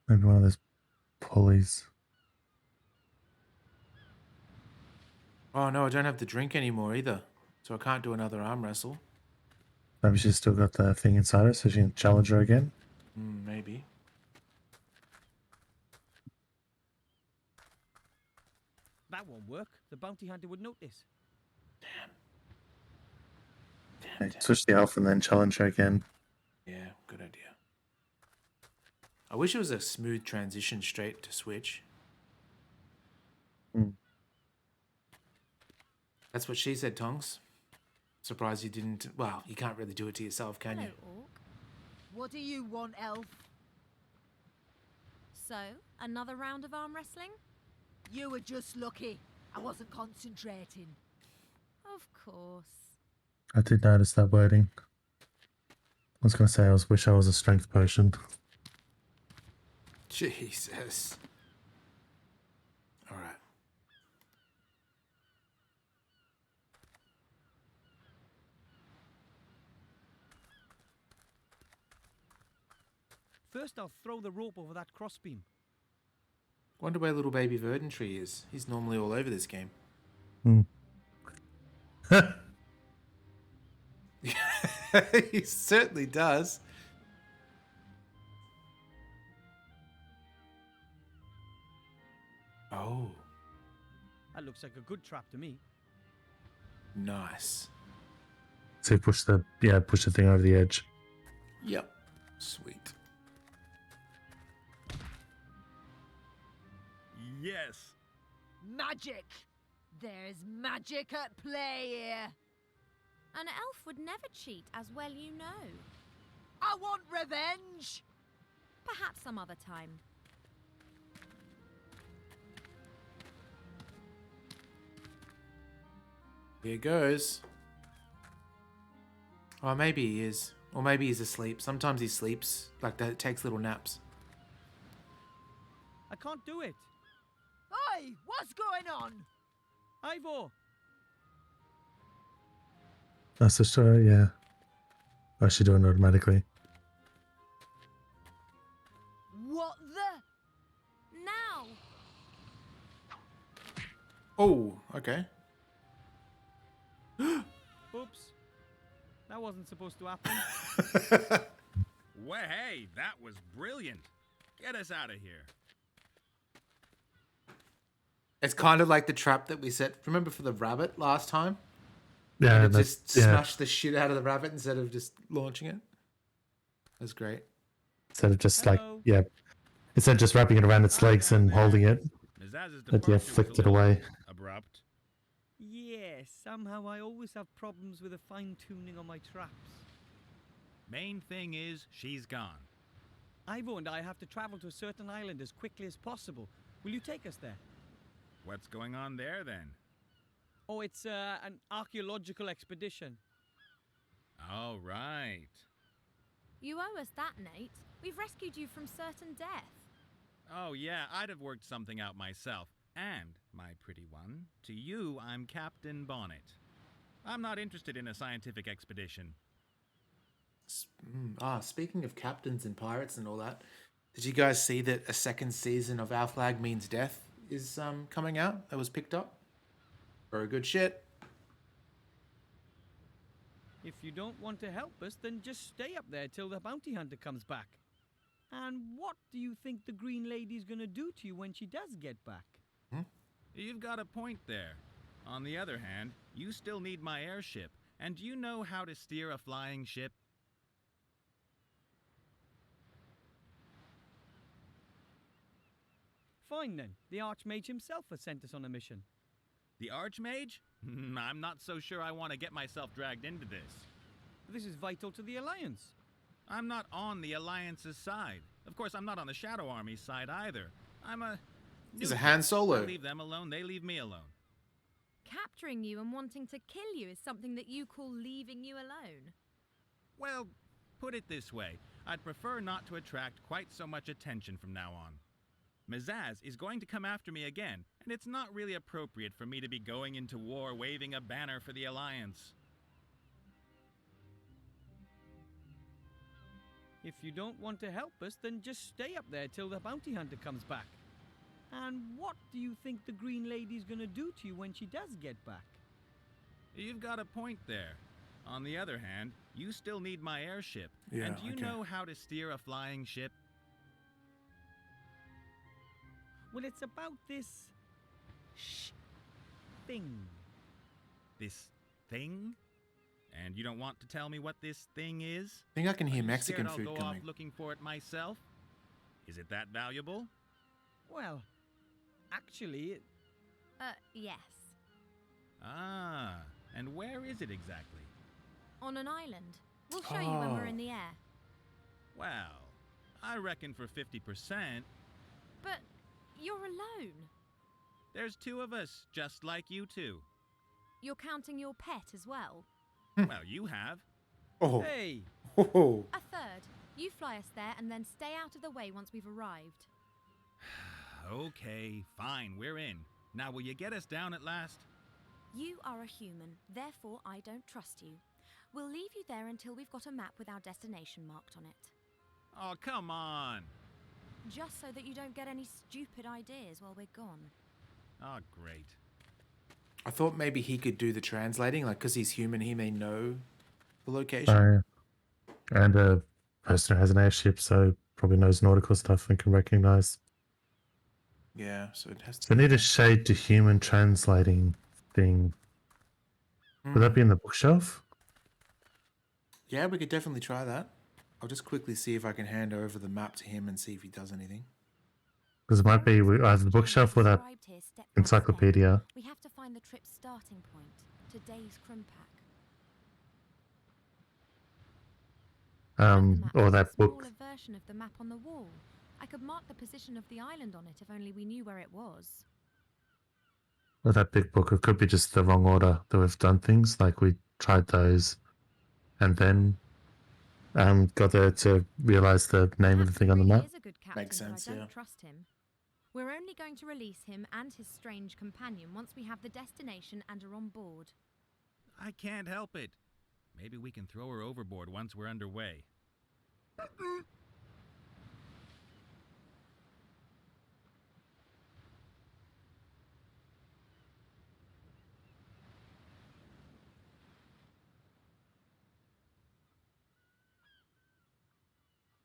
Maybe one of those pulleys. Oh no, I don't have the drink anymore either. So I can't do another arm wrestle. Maybe she's still got the thing inside her, so she can challenge her again. Maybe. That won't work. The bounty hunter would notice. Okay, switch the elf and then challenge her again. Yeah, good idea. I wish it was a smooth transition straight to switch. That's what she said, Tongs. Surprised you didn't... Well, you can't really do it to yourself, can you? Hello, Orc. What do you want, elf? So, another round of arm wrestling? You were just lucky. I wasn't concentrating. Of course. I did notice that wording. I was going to say I wish I was a strength potion. Jesus. All right. First, I'll throw the rope over that crossbeam. Wonder where little baby Verdant Tree is. He's normally all over this game. He certainly does. Oh, That looks like a good trap to me. nice. So push the thing over the edge. Yep. Sweet. Yes. Magic! There's magic at play here. An elf would never cheat, as well you know. I want revenge! Perhaps some other time. Here goes. Oh, maybe he is. Or maybe he's asleep. Sometimes he sleeps. Like that, takes little naps. I can't do it. Oi! What's going on? Ivor! That's just yeah. I should do it automatically. What the? Now! Oh, okay. Oops. That wasn't supposed to happen. Well, hey, that was brilliant. Get us out of here. It's kind of like the trap that we set. Remember for the rabbit last time? Yeah, And it just smashed the shit out of the rabbit instead of just launching it. That's great. Instead of just Hello. instead of just wrapping it around its legs and holding it, Mizaz's but departure yeah, was a flicked it little away. Abrupt. Yes, somehow I always have problems with the fine-tuning on my traps. Main thing is, she's gone. Ivor and I have to travel to a certain island as quickly as possible. Will you take us there? What's going on there, then? Oh, it's an archaeological expedition. All right. You owe us that, Nate. We've rescued you from certain death. Oh, yeah, I'd have worked something out myself. And, my pretty one, to you, I'm Captain Bonnet. I'm not interested in a scientific expedition. Speaking of captains and pirates and all that, did you guys see that a second season of Our Flag Means Death is coming out? That was picked up. Very good shit. If you don't want to help us, then just stay up there till the bounty hunter comes back. And what do you think the Green Lady's gonna do to you when she does get back? You've got a point there. On the other hand, you still need my airship. And do you know how to steer a flying ship? Fine then. The Archmage himself has sent us on a mission. The Archmage? I'm not so sure I want to get myself dragged into this. This is vital to the Alliance. I'm not on the Alliance's side. Of course, I'm not on the Shadow Army's side either. I'm a... He's a Han Solo. I leave them alone, they leave me alone. Capturing you and wanting to kill you is something that you call leaving you alone. Well, put it this way. I'd prefer not to attract quite so much attention from now on. Mazaz is going to come after me again, and it's not really appropriate for me to be going into war waving a banner for the Alliance. If you don't want to help us, then just stay up there till the bounty hunter comes back. And what do you think the Green Lady's gonna do to you when she does get back? You've got a point there. On the other hand, you still need my airship. Yeah, and do you okay. know how to steer a flying ship? Well, it's about this... thing. This thing? And you don't want to tell me what this thing is? I think I can hear Are you Mexican scared food I'll go coming. off looking for it myself? Is it that valuable? Well, actually, Yes. Ah, and where is it exactly? On an island. We'll show you when we're in the air. Well, I reckon for 50%. But you're alone. There's two of us, just like you two. You're counting your pet as well. Well, you have. Oh. hey, Oh. A third. You fly us there and then stay out of the way once we've arrived. Okay, fine, we're in. Now, will you get us down at last? You are a human, therefore I don't trust you. We'll leave you there until we've got a map with our destination marked on it. Oh, come on. Just so that you don't get any stupid ideas while we're gone. Oh, great. I thought maybe he could do the translating, like, because he's human, he may know the location. And a person who has an airship, so probably knows nautical stuff and can recognize. Yeah, so it has to So I need a shade to human translating thing. Would that be in the bookshelf? Yeah, we could definitely try that. I'll just quickly see if I can hand over the map to him and see if he does anything. Because it might be either the bookshelf or that Described here step by step. encyclopedia. We have to find the trip's starting point, today's Crimpack. Or that book. A smaller version of the map on the wall. I could mark the position of the island on it if only we knew where it was. Or that big book. It could be just the wrong order that we've done things. Like we tried those and then got there to realize the name of the thing on the He map. is a good captain, Makes sense, but I don't yeah. trust him. We're only going to release him and his strange companion once we have the destination and are on board. I can't help it. Maybe we can throw her overboard once we're underway.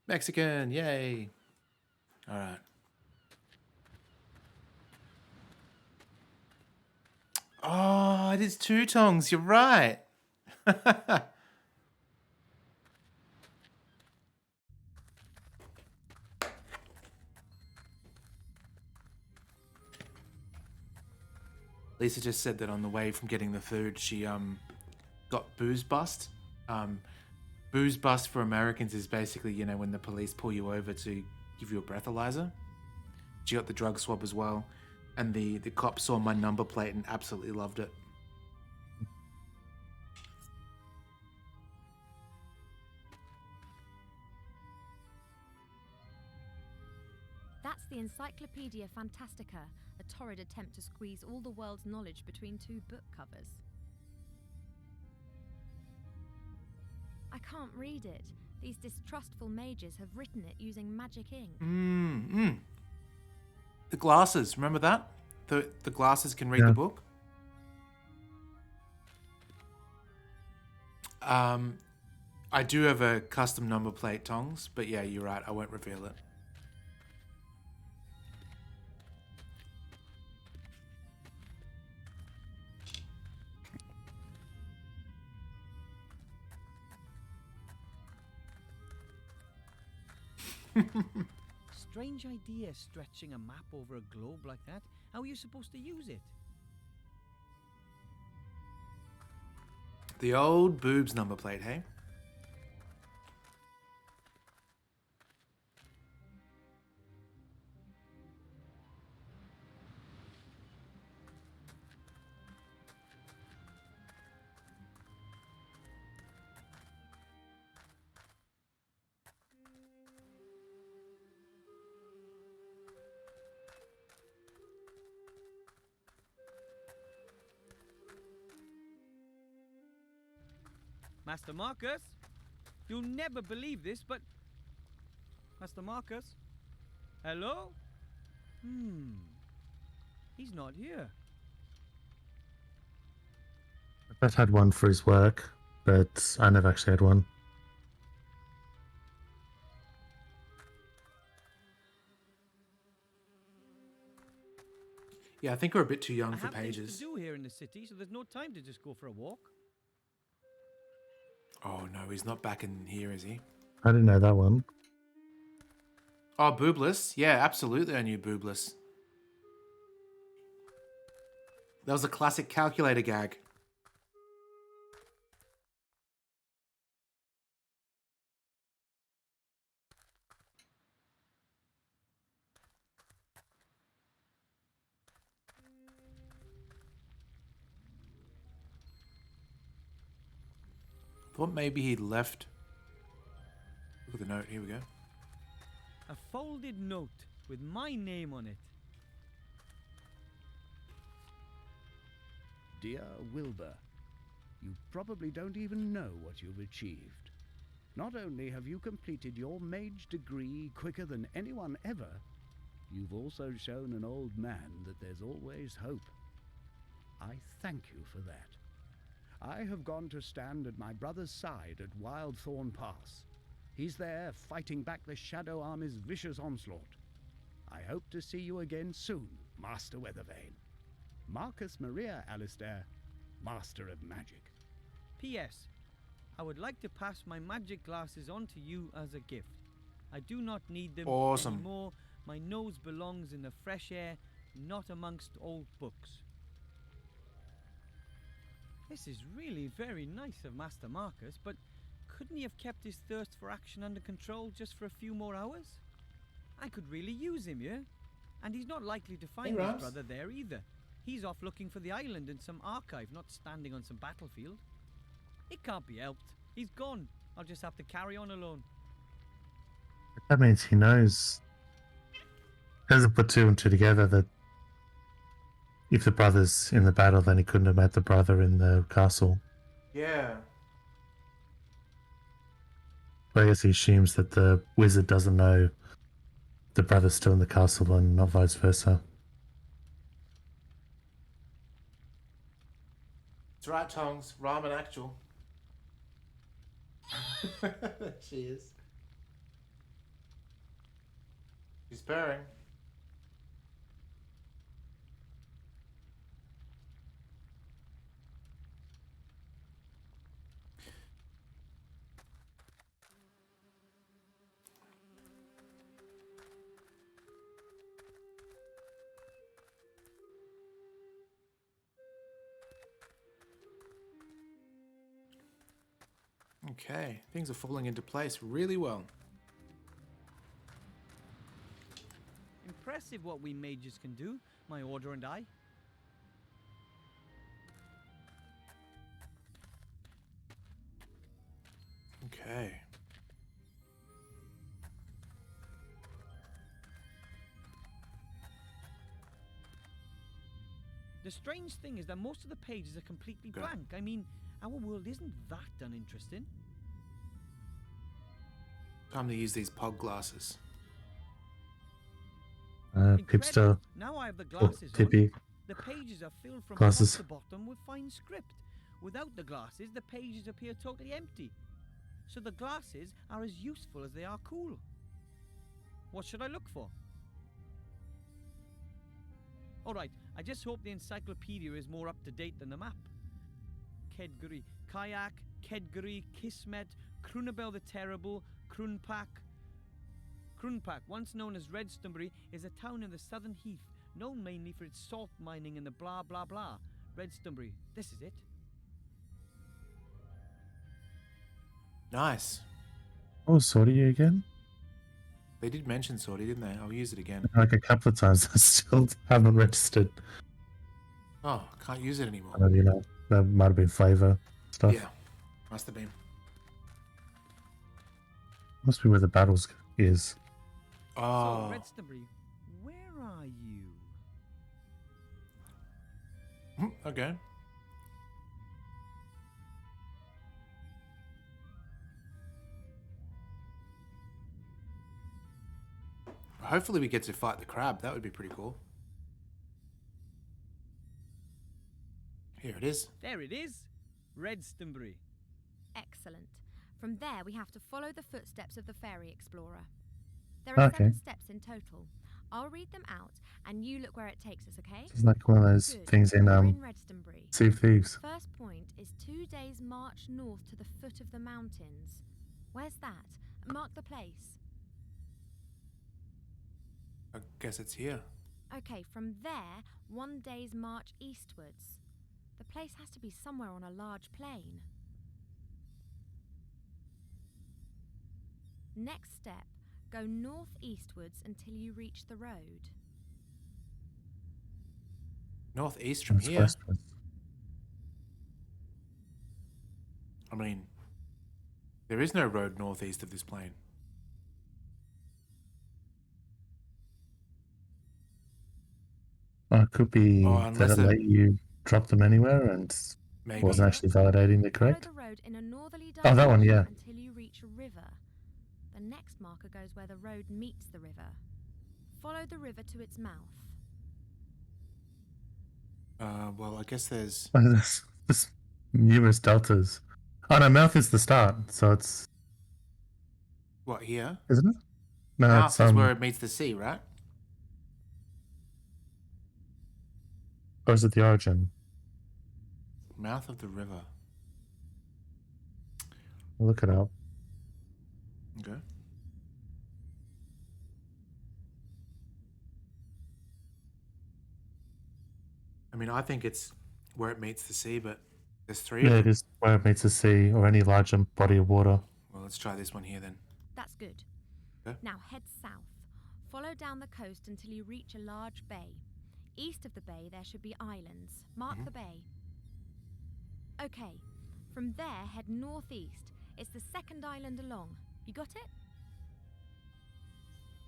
Mexican, yay. All right. Oh, it is two tongues. You're right. Lisa just said that on the way from getting the food, she got booze bust. Booze bust for Americans is basically, you know, when the police pull you over to give you a breathalyzer. She got the drug swab as well, and the cop saw my number plate and absolutely loved it. That's the Encyclopedia Fantastica, a torrid attempt to squeeze all the world's knowledge between two book covers. I can't read it. These distrustful mages have written it using magic ink. The glasses, remember that? The glasses can read the book. I do have a custom number plate, Tongs, but yeah, you're right. I won't reveal it. Strange idea, stretching a map over a globe like that. How are you supposed to use it? The old boobs number plate, hey? Master Marcus? You'll never believe this, but... Master Marcus? Hello? He's not here. I've had one for his work, but I never actually had one. Yeah, I think we're a bit too young I for have things pages. to do here in the city, so there's no time to just go for a walk. Oh no, he's not back in here, is he? I didn't know that one. Oh, Boobless? Yeah, absolutely I knew Boobless. That was a classic calculator gag. Thought maybe he'd left. Look at the note, here we go. A folded note with my name on it. Dear Wilbur, you probably don't even know what you've achieved. Not only have you completed your mage degree quicker than anyone ever, you've also shown an old man that there's always hope. I thank you for that. I have gone to stand at my brother's side at Wildthorn Pass. He's there fighting back the Shadow Army's vicious onslaught. I hope to see you again soon, Master Weathervane. Marcus Maria Alistair, Master of Magic. P.S. I would like to pass my magic glasses on to you as a gift. I do not need them anymore. My nose belongs in the fresh air, not amongst old books. This is really very nice of Master Marcus, but couldn't he have kept his thirst for action under control just for a few more hours? I could really use him, yeah? And he's not likely to find his brother there either. He's off looking for the island in some archive, not standing on some battlefield. It can't be helped. He's gone. I'll just have to carry on alone. That means he knows. Hasn't put two and two together that if the brother's in the battle, then he couldn't have met the brother in the castle. Yeah. But I guess he assumes that the wizard doesn't know the brother's still in the castle and not vice versa. That's right, Tongs. Ramen actual. She is. She's purring. Okay, things are falling into place really well. Impressive what we mages can do, my order and I. Okay. The strange thing is that most of the pages are completely Good. blank. I mean, our world isn't that uninteresting. Time to use these pod glasses. Pipster. Now I have the Oh, glasses on. Tippy. The pages are filled from Glasses. top to bottom with fine script. Without the glasses, the pages appear totally empty. So the glasses are as useful as they are cool. What should I look for? Alright, I just hope the encyclopedia is more up to date than the map. Kedguri, Kayak, Kedguri, Kismet, Krunabel the Terrible, Krunpak. Krunpak, once known as Redstonbury, is a town in the southern heath, known mainly for its salt mining and the blah blah blah. Redstonbury, this is it. Nice. Oh, sorry again. They did mention Sorty, didn't they? I'll use it again. Like a couple of times, I still haven't registered. Oh, can't use it anymore. I don't know. That might have been flavor stuff. Yeah, must have been. Must be where the battles is. Oh, So, Redstonbury, where are you? Okay. Hopefully we get to fight the crab. That would be pretty cool. Here it is. There it is. Redstonbury. Excellent. From there, we have to follow the footsteps of the fairy explorer. There are Okay. 7 steps in total. I'll read them out, and you look where it takes us, okay? It's like one of those Good. things in We're in Redstonbury. Sea of Thieves. First point is 2 days' march north to the foot of the mountains. Where's that? Mark the place. I guess it's here. Okay, from there, 1 day's march eastwards. The place has to be somewhere on a large plain. Next step, go northeastwards until you reach the road. Northeast from It's here. westwards. I mean, there is no road northeast of this plain. It could be Oh, that unless it it- let you drop them anywhere and Maybe. wasn't actually validating the Follow correct. the road in a northerly Oh, that one, direction yeah. until you reach a river. The next marker goes where the road meets the river. Follow the river to its mouth. Well, I guess there's... There's numerous deltas. Oh no, mouth is the start, so it's What, here? isn't it? No, Mouth it's is where it meets the sea, right? or is it the origin? Mouth of the river. I'll look it up. Okay. I mean, I think it's where it meets the sea, but there's 3 Yeah, of it them. is where it meets the sea or any larger body of water. Well, let's try this one here then. That's good. Okay. Now head south. Follow down the coast until you reach a large bay. East of the bay, there should be islands. Mark the bay. Okay. From there, head northeast. It's the second island along. You got it?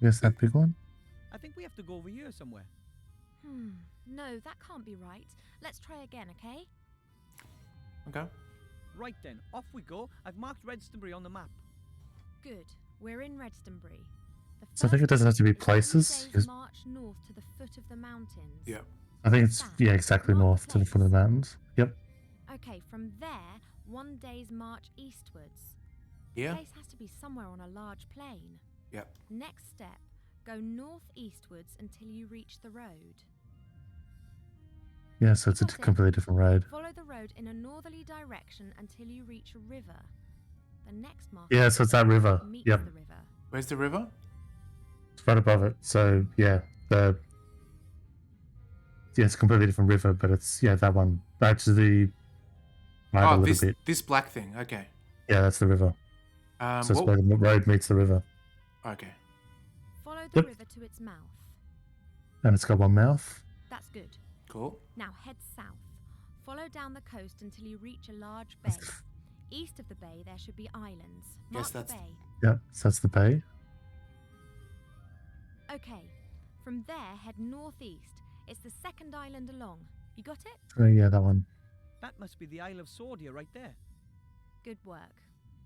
Yes, that big one. I think we have to go over here somewhere. No, that can't be right. Let's try again, okay? Okay. Right then, off we go. I've marked Redstonbury on the map. Good. We're in Redstonbury. The So I think it first doesn't have to be step is 2 places, days just- march north to the foot of the mountains. Yeah. I think it's exactly north to the foot of the mountains. Yep. Okay, from there, 1 day's march eastwards. Yeah. The place has to be somewhere on a large plain. Yep. Next step, go northeastwards until you reach the road. Yeah, so it's a Got it. completely different road. Follow the road in a northerly direction until you reach a river. The next mark Yeah, so it's that river. meets Yep. the river. Where's the river? It's right above it. So yeah, it's a completely different river, but it's that one. That's the right a Oh, little bit. this black thing. Okay. Yeah, that's the river. So it's What- where the road meets the river. Okay. Follow the Yep. river to its mouth. And it's got one mouth. That's good. Cool. Now head south. Follow down the coast until you reach a large bay. East of the bay, there should be islands. Mark Yes, the that's- bay. Yep, so that's the bay. Okay. From there, head northeast. It's the second island along. You got it? Oh, yeah, that one. That must be the Isle of Sordia right there. Good work.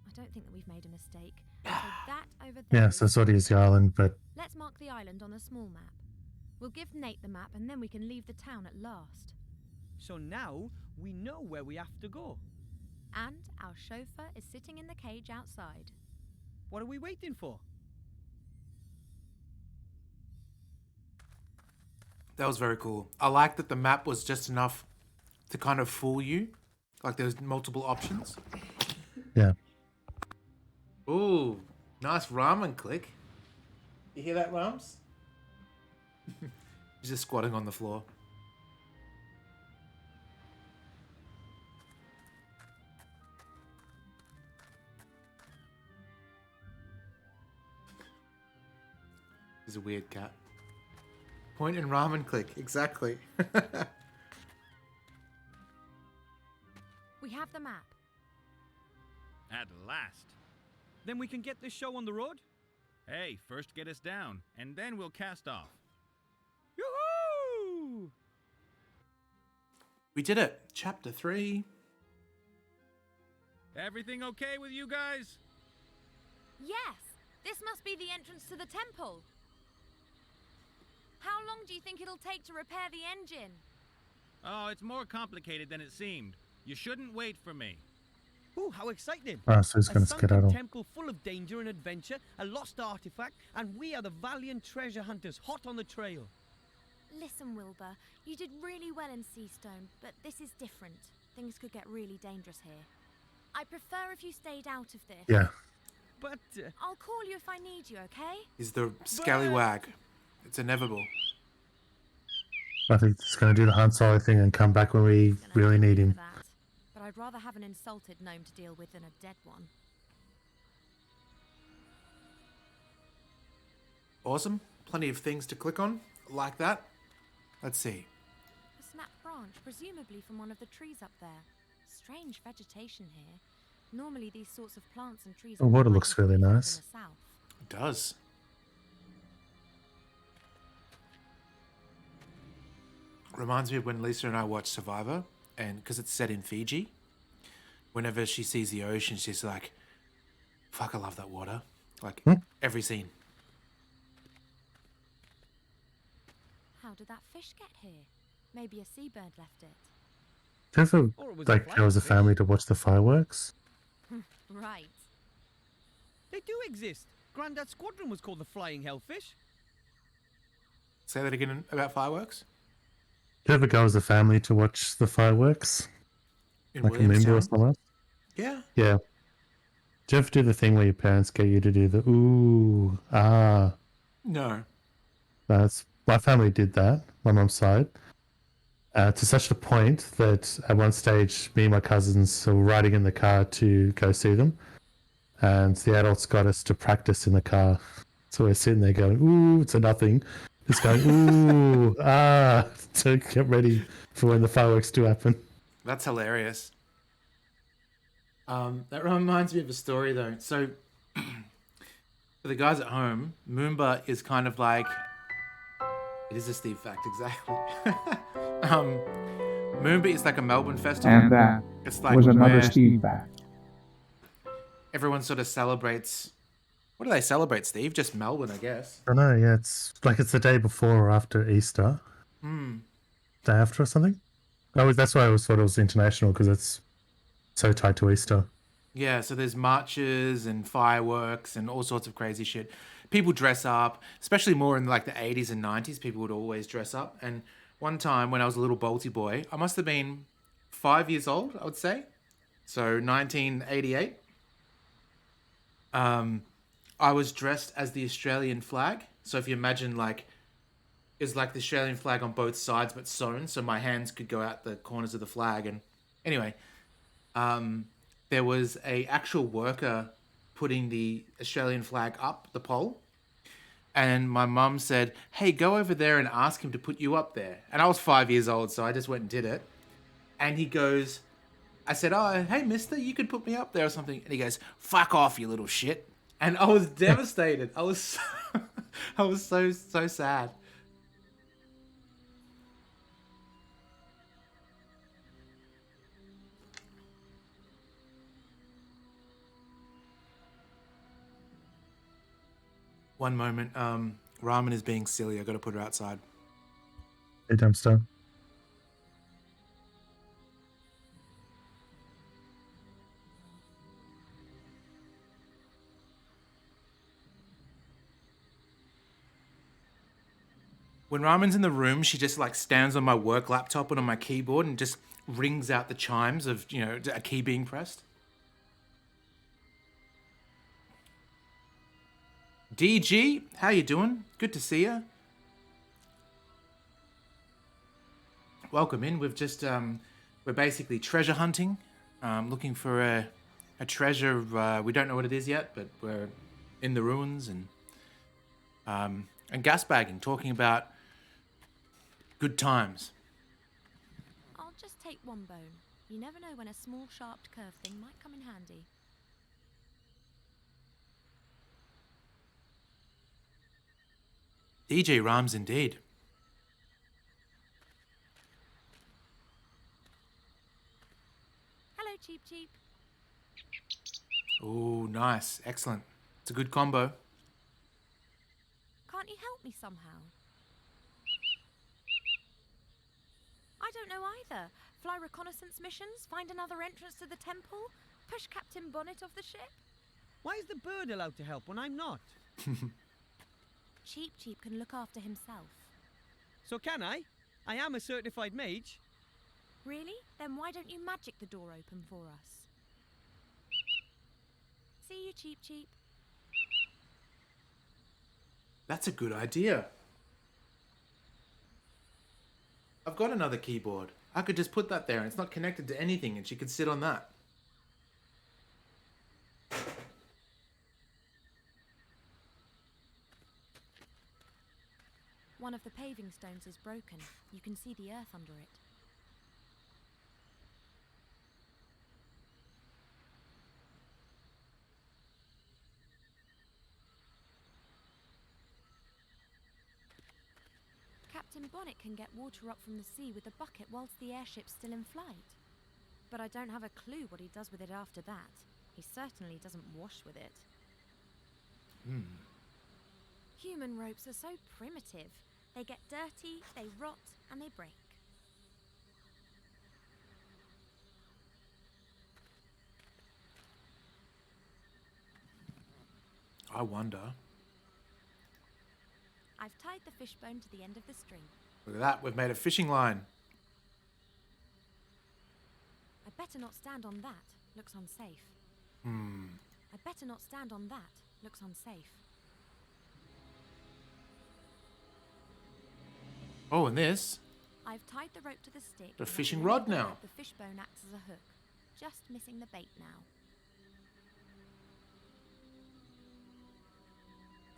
I don't think that we've made a mistake. So that over there. Yeah, so Saudi is the island, but Let's mark the island on a small map. We'll give Nate the map and then we can leave the town at last. So now we know where we have to go. And our chauffeur is sitting in the cage outside. What are we waiting for? That was very cool. I like that the map was just enough to kind of fool you. Like there's multiple options. yeah. Ooh, nice ramen click. You hear that, Rams? He's just squatting on the floor. He's a weird cat. Point and ramen click, exactly. We have the map. At last. Then we can get this show on the road? Hey, first get us down, and then we'll cast off. Yoo-hoo! We did it. Chapter 3. Everything okay with you guys? Yes! This must be the entrance to the temple. How long do you think it'll take to repair the engine? Oh, it's more complicated than it seemed. You shouldn't wait for me. Ooh, how exciting! Oh, so he's A going to sunken skedaddle. temple full of danger and adventure, a lost artifact, and we are the valiant treasure hunters hot on the trail. Listen, Wilbur, you did really well in Seastone, but this is different. Things could get really dangerous here. I prefer if you stayed out of this. Yeah. But I'll call you if I need you, okay? He's the scallywag. It's inevitable. I think he's going to do the Han Solo thing and come back when we really need him. That. But I'd rather have an insulted gnome to deal with than a dead one. Awesome. Plenty of things to click on. Like that. Let's see. A snapped branch, presumably from one of the trees up there. Strange vegetation here. Normally these sorts of plants and trees... The water looks really nice. In the south. It does. Reminds me of when Lisa and I watched Survivor, and because it's set in Fiji, whenever she sees the ocean, she's like, fuck, I love that water. Like, every scene. How did that fish get here? Maybe a seabird left it. Do you ever, Or it was like, a go as a flying family to watch the fireworks? Right. they do exist. Grandad's squadron was called the Flying Hellfish. Say that again about fireworks? Do you ever go as a family to watch the fireworks? In Like a member or Williamstown? something? Yeah. Yeah. Do you ever do the thing where your parents get you to do the ooh, ah? No. That's my family did that, my mum's side, to such a point that at one stage, me and my cousins were riding in the car to go see them, and the adults got us to practice in the car. So we're sitting there going, ooh, to nothing, just going, ooh, ah, to get ready for when the fireworks do happen. That's hilarious. That reminds me of a story though. So, for the guys at home, Moomba is kind of like... It is a Steve fact, exactly. Moomba is like a Melbourne festival. And that it's like was another where Steve fact. everyone sort of celebrates... What do they celebrate, Steve? Just Melbourne, I guess. I don't know, yeah, it's like it's the day before or after Easter. Day after or something? Oh, that's why I always thought it was international, because it's so tied to Easter. Yeah, so there's marches and fireworks and all sorts of crazy shit. People dress up, especially more in like the 80s and 90s. People would always dress up. And one time when I was a little bolty boy, I must have been 5 years old, I would say. So 1988. I was dressed as the Australian flag. So if you imagine like, it's like the Australian flag on both sides, but sewn. So my hands could go out the corners of the flag. And anyway, there was a actual worker putting the Australian flag up the pole. And my mum said, hey, go over there and ask him to put you up there. And I was 5 years old, so I just went and did it. And he goes, I said, oh, hey, mister, you could put me up there or something. And he goes, fuck off, you little shit. And I was devastated. I was so sad. One moment. Ramen is being silly. I got to put her outside. Hey, dumpster. When Ramen's in the room, she just like stands on my work laptop and on my keyboard and just rings out the chimes of, you know, a key being pressed. DG, how you doing? Good to see you. Welcome in. We've just we're basically treasure hunting, looking for a treasure. We don't know what it is yet, but we're in the ruins and gas bagging, talking about good times. I'll just take one bone. You never know when a small, sharp curved thing might come in handy. DJ Rams indeed. Hello, Cheap Cheap. Oh, nice. Excellent. It's a good combo. Can't you help me somehow? I don't know either. Fly reconnaissance missions, find another entrance to the temple, push Captain Bonnet off the ship? Why is the bird allowed to help when I'm not? Cheap Cheap can look after himself. So can I? I am a certified mage. Really? Then why don't you magic the door open for us? See you, Cheap Cheap. That's a good idea. I've got another keyboard. I could just put that there and it's not connected to anything and she could sit on that. One of the paving stones is broken. You can see the earth under it. Captain Bonnet can get water up from the sea with a bucket whilst the airship's still in flight. But I don't have a clue what he does with it after that. He certainly doesn't wash with it. Human ropes are so primitive. They get dirty, they rot, and they break. I wonder. I've tied the fishbone to the end of the string. Look at that. We've made a fishing line. I better not stand on that. Looks unsafe. I better not stand on that. Looks unsafe. Oh, and this. I've tied the rope to the stick. The and at fishing end rod of the now. rope, the fishbone acts as a hook. Just missing the bait now.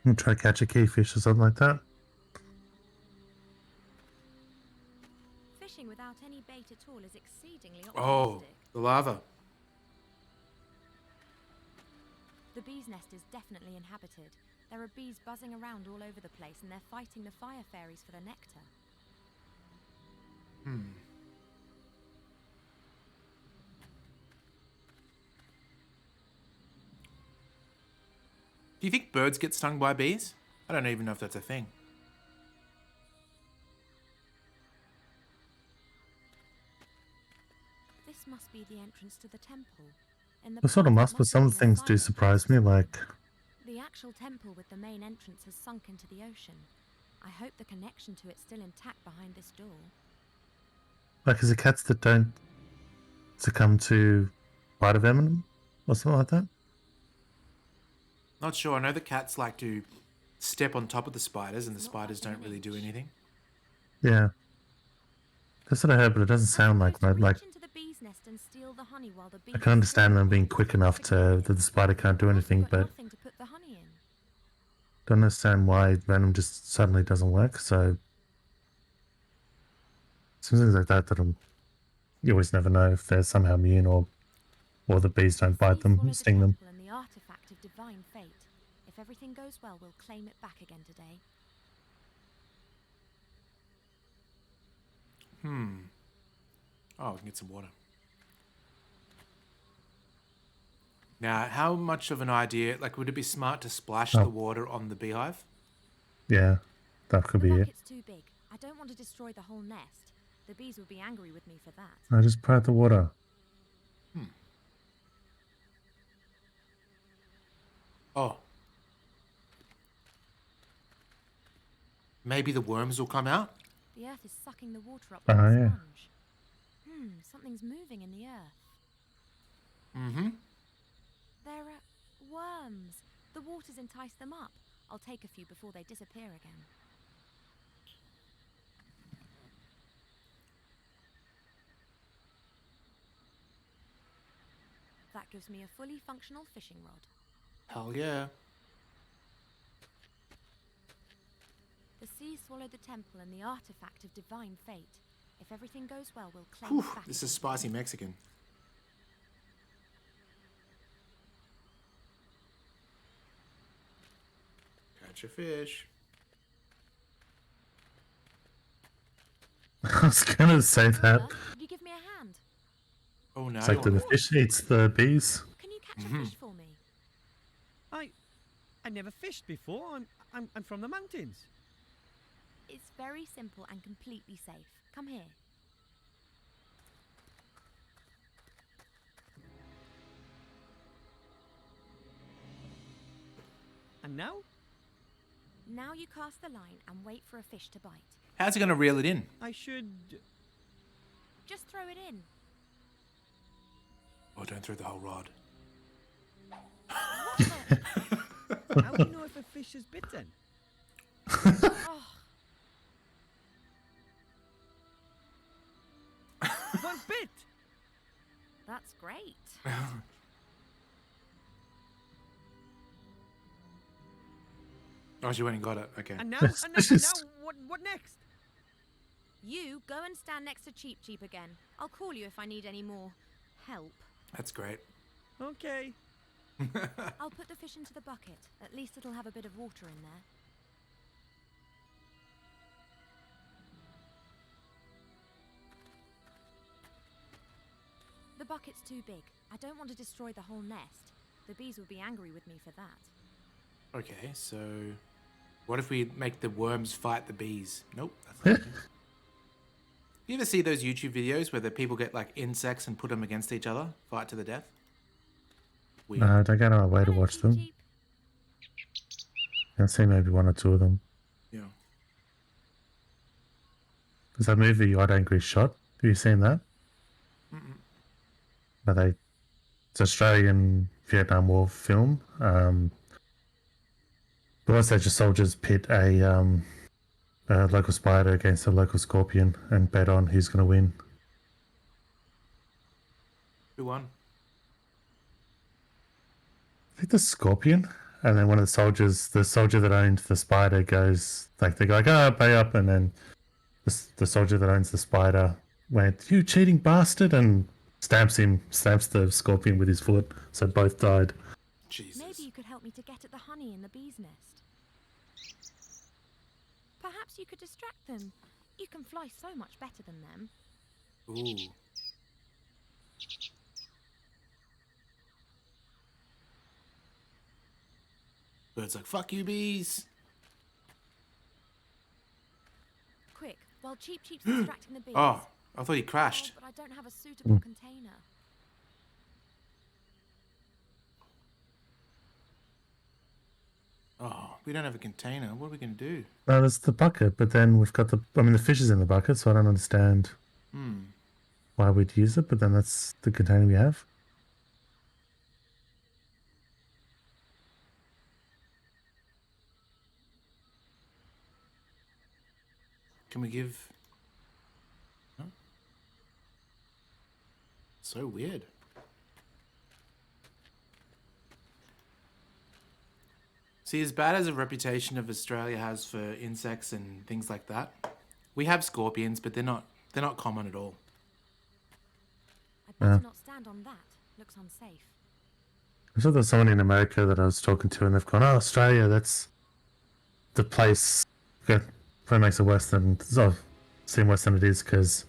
You try to catch a keyfish or something like that. Fishing without any bait at all is exceedingly Oh, optimistic. the lava. The bee's nest is definitely inhabited. There are bees buzzing around all over the place and they're fighting the fire fairies for the nectar. Do you think birds get stung by bees? I don't even know if that's a thing. This must be the entrance to the temple. In the It sort of past, must, it but some have been a things do fire surprise place. me, like... The actual temple with the main entrance has sunk into the ocean. I hope the connection to it's still intact behind this door. Like, is it cats that don't succumb to bite of venom or something like that? Not sure. I know the cats like to step on top of the spiders and the spiders don't really do anything. Yeah. That's what I heard, but it doesn't sound like that. Like, Reach into the bee's nest and steal the honey while the bee I can understand them being quick enough to that the spider can't do anything, got but nothing to put the honey in. don't understand why venom just suddenly doesn't work. So some things like that you always never know if they're somehow immune or the bees don't bite them, Follow the sting them. temple and the artifact of divine fate. If everything goes well, we'll claim it back again today. Oh, we can get some water. Now, how much of an idea, like, would it be smart to splash Oh. the water on the beehive? Yeah, that could The be it. bucket's too big. I don't want to destroy the whole nest. The bees would be angry with me for that. I just pour out the water. Oh. Maybe the worms will come out? The earth is sucking the water up like a yeah. sponge. Something's moving in the earth. Mm-hmm. They're worms. The water's enticed them up. I'll take a few before they disappear again. That gives me a fully functional fishing rod. Hell yeah. The sea swallowed the temple and the artifact of divine fate. If everything goes well, we'll claim it back. This is again. spicy Mexican. Catch a fish. I was gonna say that. Could you give me a hand? Oh no. It's like the fish eats the bees. Can you catch a fish for me? I never fished before. I'm from the mountains. It's very simple and completely safe. Come here. And now? Now you cast the line and wait for a fish to bite. How's he gonna reel it in? I should... Just throw it in. Oh, don't throw the whole rod. How do you know if a fish is bitten? Oh, One bit! that's great. Oh, she went and got it. Okay. And now, Yes, and this now is- what next? You go and stand next to Cheep Cheep again. I'll call you if I need any more help. That's great. Okay. I'll put the fish into the bucket. At least it'll have a bit of water in there. The bucket's too big. I don't want to destroy the whole nest. The bees will be angry with me for that. Okay, so what if we make the worms fight the bees? Nope. That's not happening. You ever see those YouTube videos where the people get like insects and put them against each other, fight to the death? Weird. No, I don't get a way to Hello, watch Cheep them. Cheep. I've seen maybe one or two of them. Yeah. There's that movie, Odd Angry Shot. Have you seen that? Where it's Australian Vietnam War film. The West Edge soldiers pit a local spider against a local scorpion and bet on who's going to win. Who won? I think the scorpion. And then one of the soldier that owned the spider goes, like, they go like, oh, pay up. And then the soldier that owns the spider went, you cheating bastard, and stamps the scorpion with his foot. So both died. Jesus. Maybe you could help me to get at the honey in the bee's nest. Perhaps you could distract them. You can fly so much better than them. Ooh. Bird's like, fuck you, bees. Quick, while Cheep Cheep's distracting the bees. Oh, I thought he crashed. But I don't have a suitable container. Oh, we don't have a container. What are we going to do? No, there's the bucket, but then we've got the fish is in the bucket, so I don't understand why we'd use it, but then that's the container we have. Can we give... No? So weird. See, as bad as a reputation of Australia has for insects and things like that, we have scorpions, but they're not common at all. I'd better not stand on that. Looks unsafe. I saw there's someone in America that I was talking to, and they've gone, oh, Australia, that's the place that probably makes it worse than, seem worse than it is, because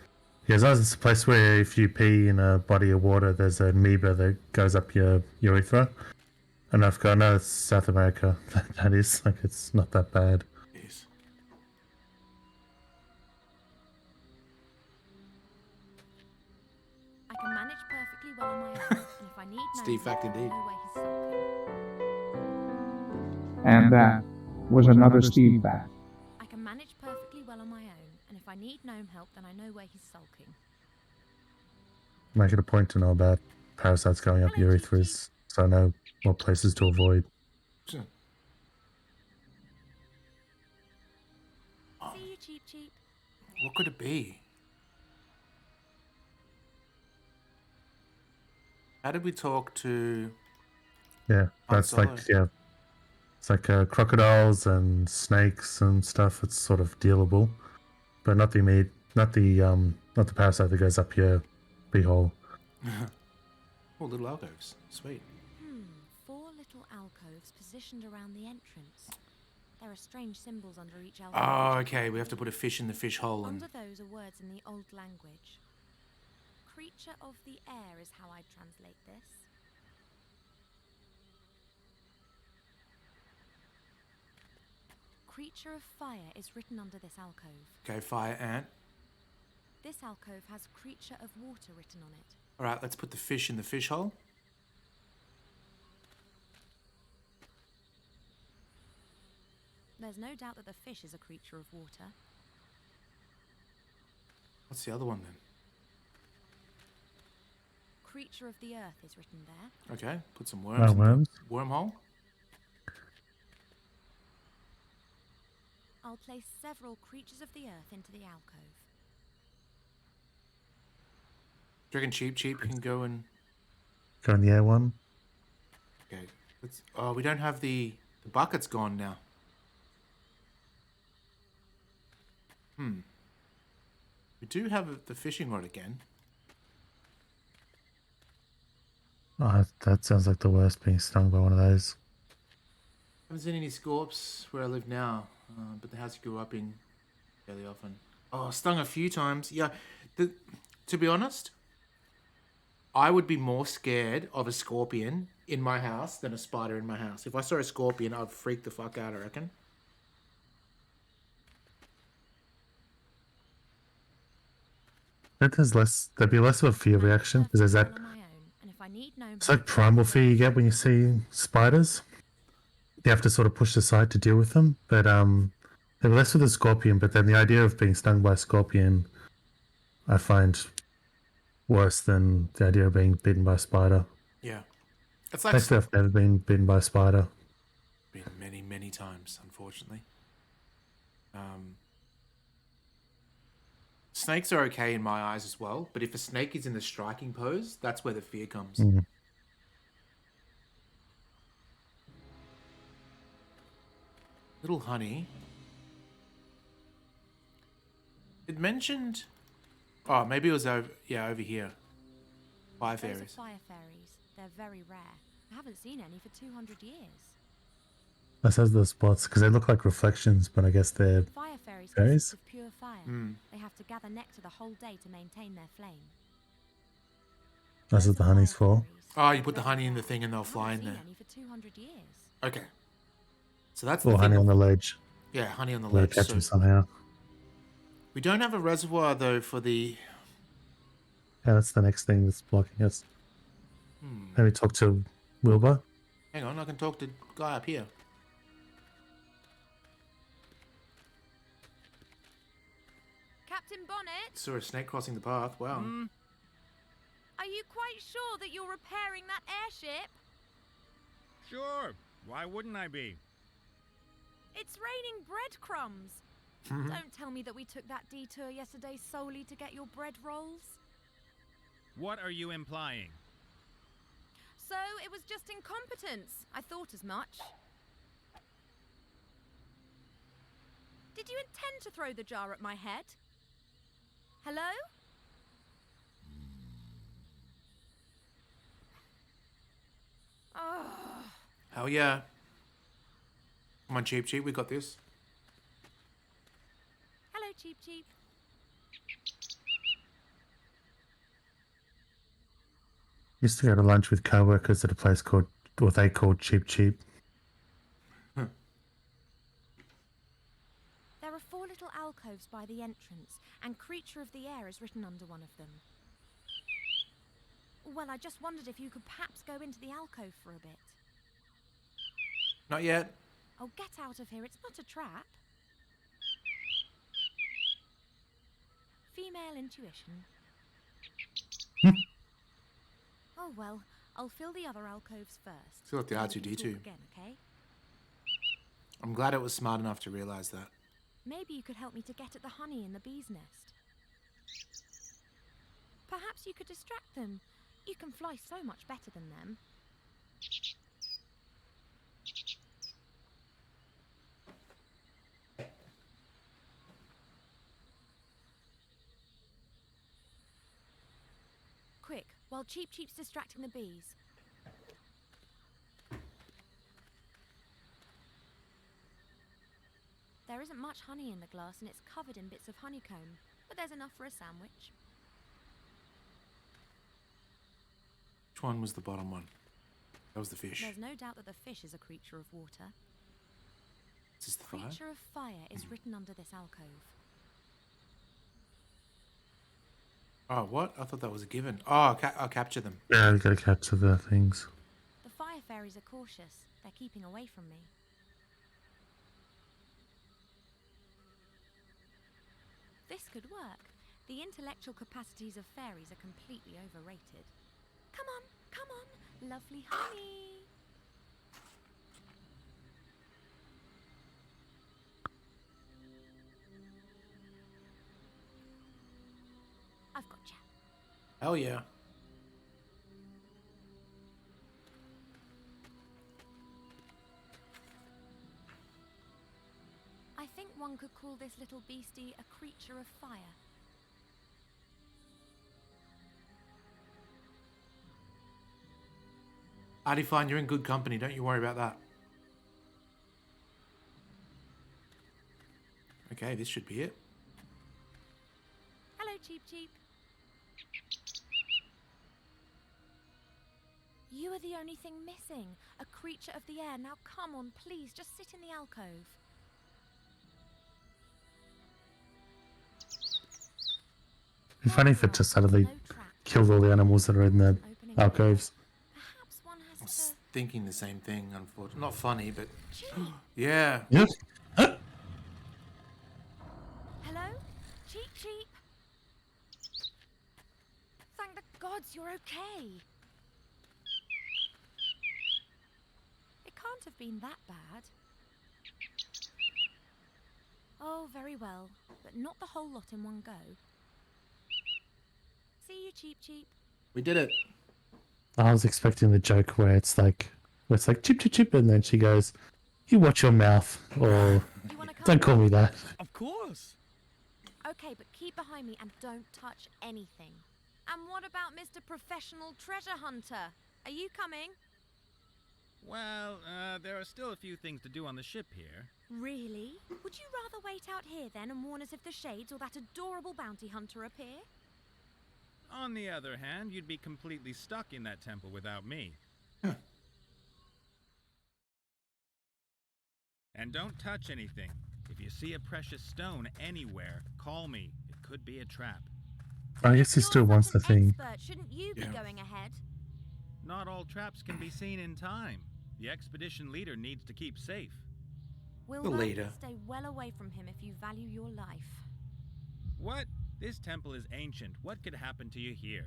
Yeah, it's a place where if you pee in a body of water, there's an amoeba that goes up your urethra. And I know it's South America. That is, like, it's not that bad. Yes. I can manage perfectly well on my own, and if I need Steve fact help, I indeed. know where he's sulking. And that was another Steve fact. I can manage perfectly well on my own, and if I need gnome help, then I know where he's sulking. Make it a point to know about parasites going up urethras, so I know what places to avoid. Sure. See you, Cheep Cheep. What could it be? How did we talk to... Yeah, that's Solo? like, yeah. It's like crocodiles and snakes and stuff. It's sort of dealable, but not the meat, not the parasite that goes up your beehole. Oh, little alcoves. Sweet. 4 little alcoves positioned around the entrance. There are strange symbols under each alcove. Oh, okay. We have to put a fish in the fish hole. And... Under those are words in the old language. Creature of the air is how I'd translate this. Creature of fire is written under this alcove. Okay, fire ant. This alcove has creature of water written on it. All right, let's put the fish in the fish hole. There's no doubt that the fish is a creature of water. What's the other one then? Creature of the earth is written there. Okay, put some worms in Worms. the wormhole. I'll place several creatures of the earth into the alcove. Do you reckon Cheep can go and... Go in the air one. Okay. Let's... Oh, we don't have the bucket's gone now. We do have the fishing rod again. Oh, that sounds like the worst, being stung by one of those. Haven't seen any scorps where I live now, but the house I grew up in fairly often. Oh, stung a few times. Yeah, to be honest, I would be more scared of a scorpion in my house than a spider in my house. If I saw a scorpion, I'd freak the fuck out, I reckon. There'd be less of a fear reaction, because there's that... On my own, and if I need gnome It's like primal fear you get when you see spiders. You have to sort of push aside to deal with them, but they're less with a scorpion, but then the idea of being stung by a scorpion I find worse than the idea of being bitten by a spider. Yeah. It's like... Actually, I've never been bitten by a spider. Been many, many times, unfortunately. Snakes are okay in my eyes as well, but if a snake is in the striking pose, that's where the fear comes. Mm. Little honey. It mentioned... Oh, maybe it was over here. Fire Those are fairies. fire fairies. They're very rare. I haven't seen any for 200 years. That says the spots, because they look like reflections, but I guess they're Fire fairies fairies? consist of pure fire. Mm. They have to gather nectar the whole day to maintain their flame. That's what the honey's for. Oh, you put the honey in the thing and they'll I fly in haven't there. seen any for 200 years. Okay. So that's Or the honey thing. on the ledge. Yeah, honey on the Gotta ledge. catch So them somehow. we don't have a reservoir though for the... Yeah, that's the next thing that's blocking us. Maybe talk to Wilbur. Hang on, I can talk to the guy up here. Captain Bonnet, Saw a snake crossing the path. Wow. are you quite sure that you're repairing that airship? Sure. Why wouldn't I be? It's raining breadcrumbs. Don't tell me that we took that detour yesterday solely to get your bread rolls. What are you implying? So it was just incompetence. I thought as much. Did you intend to throw the jar at my head? Hello? Oh. Hell yeah. Come on, Cheep, we got this. Hello, Cheep Cheep. Used to go to lunch with co-workers at a place called, what they called Cheap Cheap. There are 4 little alcoves by the entrance, and Creature of the Air is written under one of them. Well, I just wondered if you could perhaps go into the alcove for a bit. Not yet. Oh, get out of here. It's not a trap. Female intuition. Oh, well, I'll fill the other alcoves first. Feel like the Then we can R2D2. talk again, okay? I'm glad it was smart enough to realize that. Maybe you could help me to get at the honey in the bee's nest. Perhaps you could distract them. You can fly so much better than them. Quick, while Cheap Cheap's distracting the bees. There isn't much honey in the glass and it's covered in bits of honeycomb, but there's enough for a sandwich. Which one was the bottom one? That was the fish. There's no doubt that the fish is a creature of water. Is this the fire? Creature of fire is written under this alcove. Oh, what? I thought that was a given. Oh, I'll capture them. Yeah, we gotta capture the things. The fire fairies are cautious. They're keeping away from me. This could work. The intellectual capacities of fairies are completely overrated. Come on, lovely honey. I've got you. Hell yeah. I think one could call this little beastie a creature of fire. Artie, fine, you're in good company. Don't you worry about that. Okay, this should be it. Hello, Cheap Cheap. You are the only thing missing. A creature of the air. Now come on, please, just sit in the alcove. It'd be funny if it just suddenly killed all the animals that are in the alcoves. Perhaps one I has was to... thinking the same thing, unfortunately. Not funny, but... yeah. Yep. Hello? Cheap Cheap? Thank the gods you're okay. It can't have been that bad. Oh, very well. But not the whole lot in one go. See you, Cheap Cheap. We did it. I was expecting the joke where it's like chip chip chip, and then she goes, "You watch your mouth," or "Don't call me that." Of course. Okay, but keep behind me and don't touch anything. And what about Mr. Professional Treasure Hunter? Are you coming? Well, there are still a few things to do on the ship here. Really? Would you rather wait out here then and warn us if the Shades or that adorable bounty hunter appear? On the other hand, you'd be completely stuck in that temple without me. And don't touch anything. If you see a precious stone anywhere, call me. It could be a trap. I guess he still wants the thing. Expert, shouldn't you be going ahead? Not all traps can be seen in time. The expedition leader needs to keep safe. We'll The leader. stay well away from him if you value your life. What? This temple is ancient. What could happen to you here?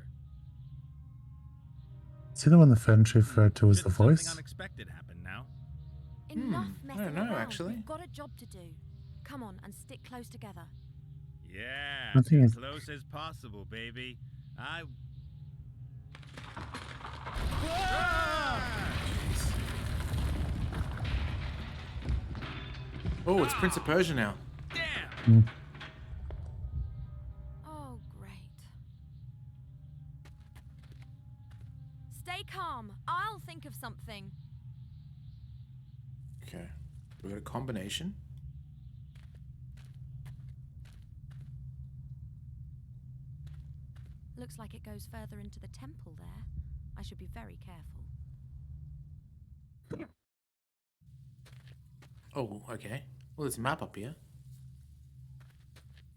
Is he the one the furniture referred to as the Shouldn't something voice? unexpected happen now? Enough messing don't know, around. actually. We've got a job to do. Come on and stick close together. Yeah, I think as it's- close as possible, baby. Oh, it's Prince of Persia now. Damn! Oh, great. Stay calm. I'll think of something. Okay. We got a combination. Looks like it goes further into the temple there. I should be very careful. Oh, okay. Well, there's a map up here.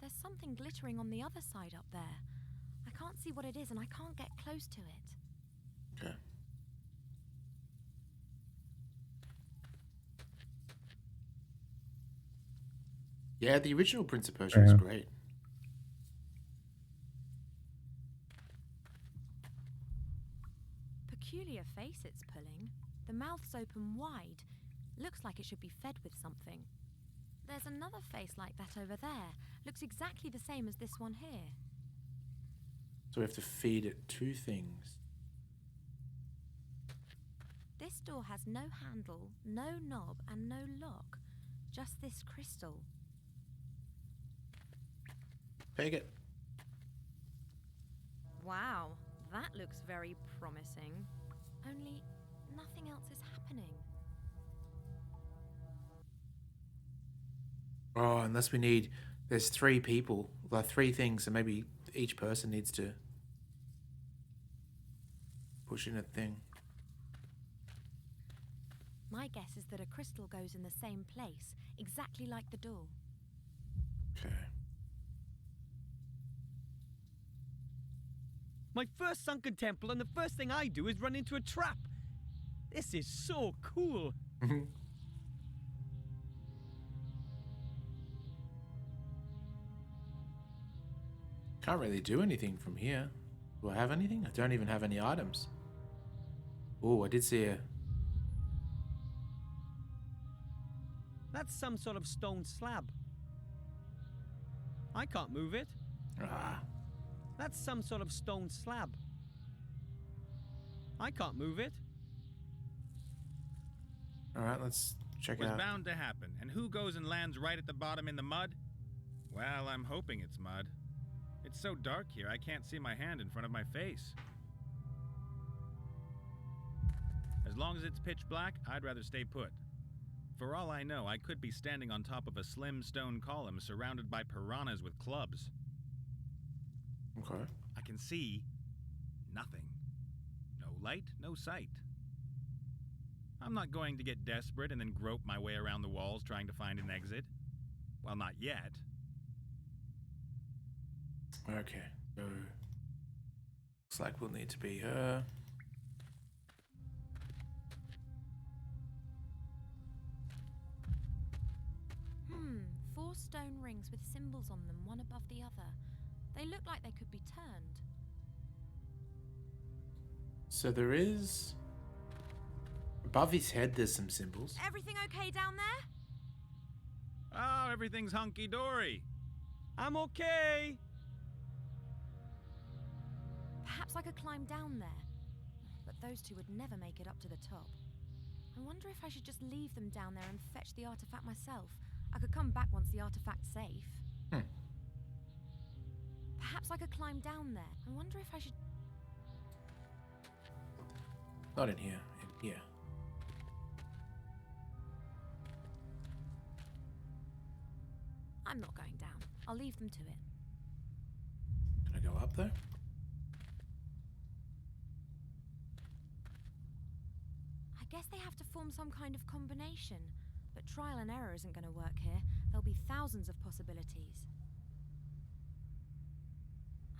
There's something glittering on the other side up there. I can't see what it is and I can't get close to it. Okay. Yeah, the original Prince of Persia is great. Peculiar face it's pulling. The mouth's open wide. Looks like it should be fed with something. There's another face like that over there. Looks exactly the same as this one here. So we have to feed it two things. This door has no handle, no knob, and no lock. Just this crystal. Take it. Wow, that looks very promising. Only nothing else is happening. Oh, unless we need... There's 3 people. Like 3 things, so maybe each person needs to push in a thing. My guess is that a crystal goes in the same place, exactly like the door. Okay. My first sunken temple, and the first thing I do is run into a trap. This is so cool. Can't really do anything from here. Do I have anything? I don't even have any items. Oh, I did see a... That's some sort of stone slab. I can't move it. Ah. That's some sort of stone slab. I can't move it. Alright, let's check It it was out. bound to happen. And who goes and lands right at the bottom in the mud? Well, I'm hoping it's mud. It's so dark here, I can't see my hand in front of my face. As long as it's pitch black, I'd rather stay put. For all I know, I could be standing on top of a slim stone column surrounded by piranhas with clubs. Okay. I can see nothing. No light, no sight. I'm not going to get desperate and then grope my way around the walls trying to find an exit. Well, not yet. Okay. So... Looks like we'll need to be... 4 stone rings with symbols on them, one above the other. They look like they could be turned. So there is... Above his head there's some symbols. Everything okay down there? Oh, everything's hunky-dory. I'm okay. Perhaps I could climb down there. But those two would never make it up to the top. I wonder if I should just leave them down there and fetch the artifact myself. I could come back once the artifact's safe. Perhaps I could climb down there. I wonder if I should... Not in here. In here. I'm not going down. I'll leave them to it. Can I go up there? I guess they have to form some kind of combination. But trial and error isn't going to work here. There'll be thousands of possibilities.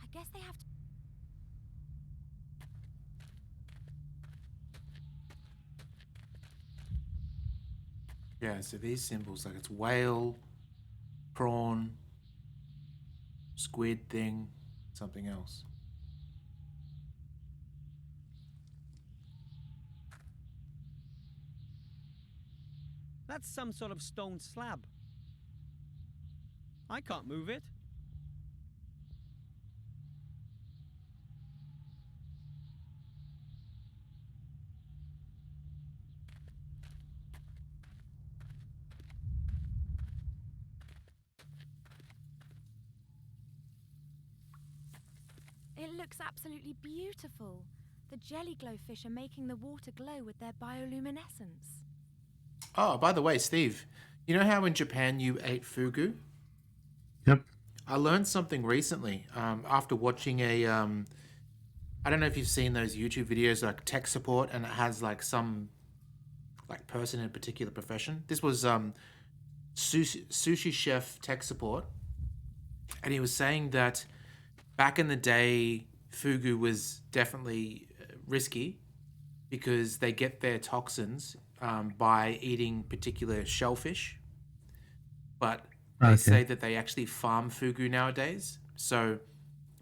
I guess they have to... Yeah, so these symbols, like it's whale, prawn, squid thing, something else. That's some sort of stone slab. I can't move it. It looks absolutely beautiful. The jelly glowfish are making the water glow with their bioluminescence. Oh, by the way, Steve, you know how in Japan you ate fugu? Yep. I learned something recently after watching a I don't know if you've seen those YouTube videos like tech support, and it has like some like person in a particular profession. This was sushi chef tech support, and he was saying that back in the day, fugu was definitely risky because they get their toxins by eating particular shellfish, but they say that they actually farm fugu nowadays. So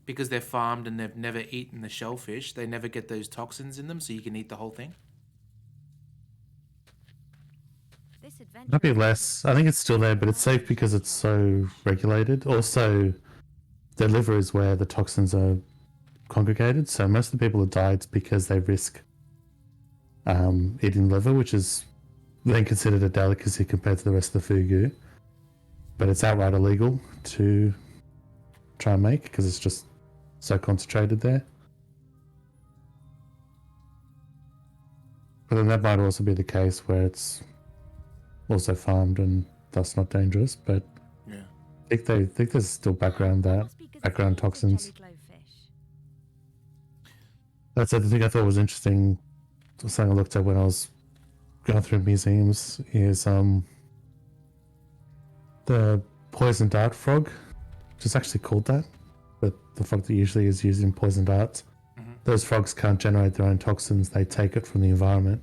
because they're farmed and they've never eaten the shellfish, they never get those toxins in them, so you can eat the whole thing. Might be less. I think it's still there, but it's safe because it's so regulated. Also, the liver is where the toxins are congregated. So most of the people who died it's because they risk eating liver, which is then considered a delicacy compared to the rest of the fugu. But it's outright illegal to try and make because it's just so concentrated there. But then that might also be the case where it's also farmed and thus not dangerous. But yeah, I think there's still background toxins. That's the thing I thought was interesting. Something I looked at when I was going through museums is the poison dart frog, which is actually called that, but the frog that usually is used in poison darts. Those frogs can't generate their own toxins; they take it from the environment.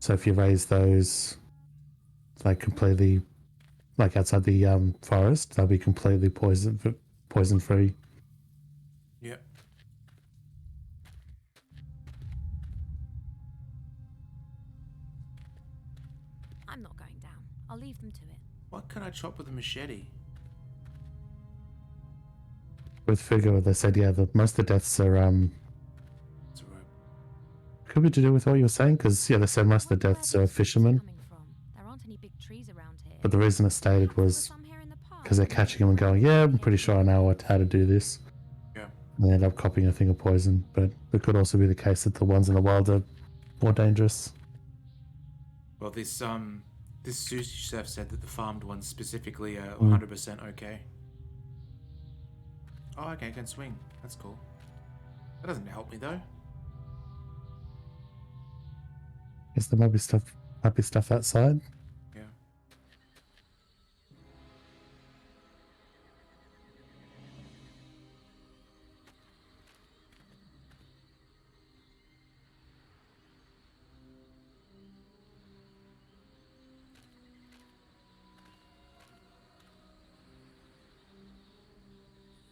So if you raise those, like completely, like outside the forest, they'll be completely poison free. Yeah. I'm not going down. I'll leave them to it. What can I chop with a machete? With Fugo, they said, yeah, most of the deaths are It's a rope. could be to do with what you were saying, because yeah, they said most of the deaths are fishermen. There aren't any big trees around here. But the reason it stated was because they're catching them and going, yeah, I'm pretty sure I know how to do this. Yeah. And they end up copying a thing of poison. But it could also be the case that the ones in the wild are more dangerous. Well, this sushi chef said that the farmed ones specifically are 100% okay. Oh, okay, I can swing. That's cool. That doesn't help me though. Guess there might be stuff outside. Yeah.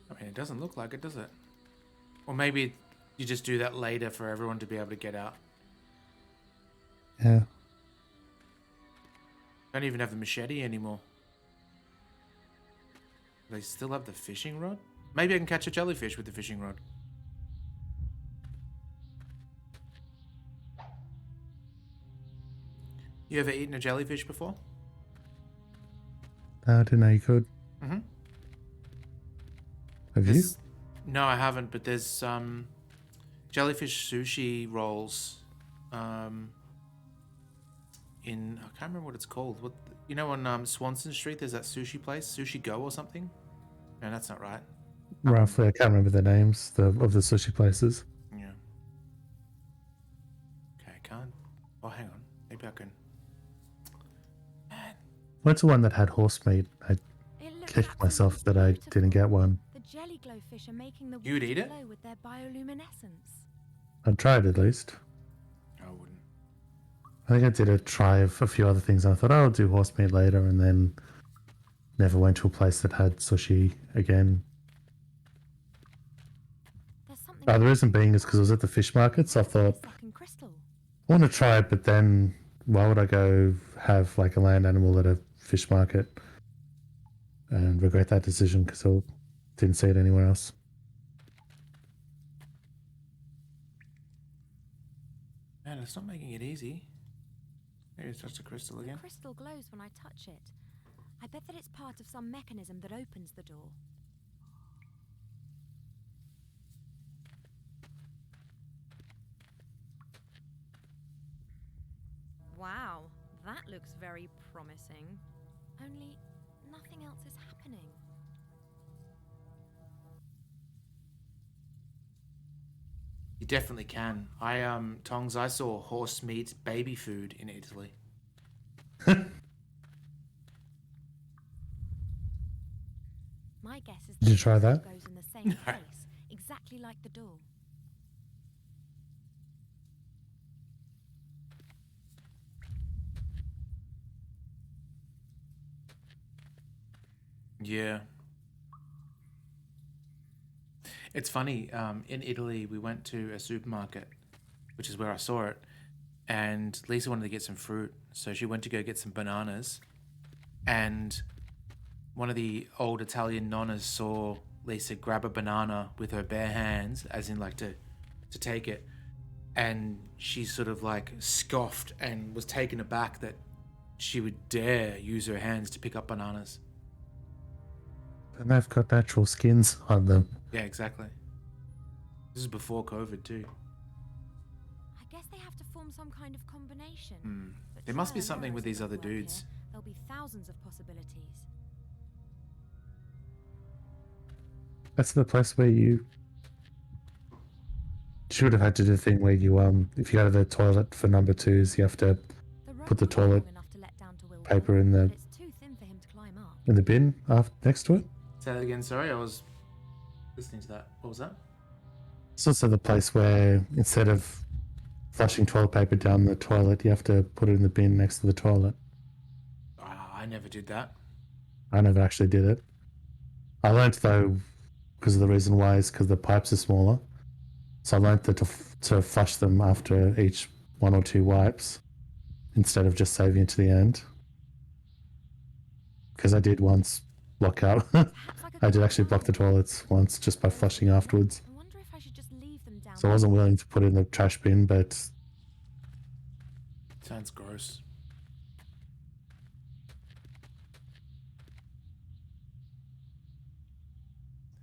I mean, it doesn't look like it, does it? Or maybe you just do that later for everyone to be able to get out. Yeah. Don't even have the machete anymore. They still have the fishing rod? Maybe I can catch a jellyfish with the fishing rod. You ever eaten a jellyfish before? I didn't know you could. Mm-hmm. Have you? No, I haven't, but there's jellyfish sushi rolls in, I can't remember what it's called. What, you know, on Swanson Street there's that sushi place, Sushi Go or something? No, that's not right. Roughly, I can't remember the names of the sushi places. Yeah. Okay, I can't. Oh, hang on. Maybe I can. Man. Went to one that had horse meat. I kicked myself that I didn't get one. The jelly glowfish are making the You'd eat it? glow with their bioluminescence. I'd tried at least. I wouldn't. I think I did a try of a few other things. And I thought, oh, I'll do horse meat later, and then never went to a place that had sushi again. The reason being is because I was at the fish market, so I thought, I want to try it, but then why would I go have like a land animal at a fish market and regret that decision because I didn't see it anywhere else. Man, it's not making it easy. Maybe it's just a crystal again. The crystal glows when I touch it. I bet that it's part of some mechanism that opens the door. Wow, that looks very promising. Only nothing else is happening. You definitely can. Tongs, I saw horse meat baby food in Italy. My guess is Did you try the that? goes in the same place, exactly like the door. Yeah. It's funny, in Italy, we went to a supermarket, which is where I saw it, and Lisa wanted to get some fruit, so she went to go get some bananas, and one of the old Italian nonnas saw Lisa grab a banana with her bare hands, as in like to take it, and she sort of like scoffed and was taken aback that she would dare use her hands to pick up bananas. And they've got natural skins on them. Yeah, exactly. This is before COVID too. I guess they have to form some kind of combination. But There must be trial and something error with is these enough other work here. dudes. There'll be thousands of possibilities. That's the place where you should have had to do the thing where you if you go to the toilet for number twos, you have to put the toilet paper in the bin after, next to it. Say that again, sorry, I was listening to that. What was that? It's also the place where instead of flushing toilet paper down the toilet, you have to put it in the bin next to the toilet. I never did that. I never actually did it. I learned though, because of the reason why is because the pipes are smaller. So I learned that to flush them after each 1 or 2 wipes instead of just saving it to the end. Because I did once block out. I did actually block the toilets once just by flushing afterwards. I wonder if I should just leave them down. So I wasn't willing to put it in the trash bin, but Sounds gross.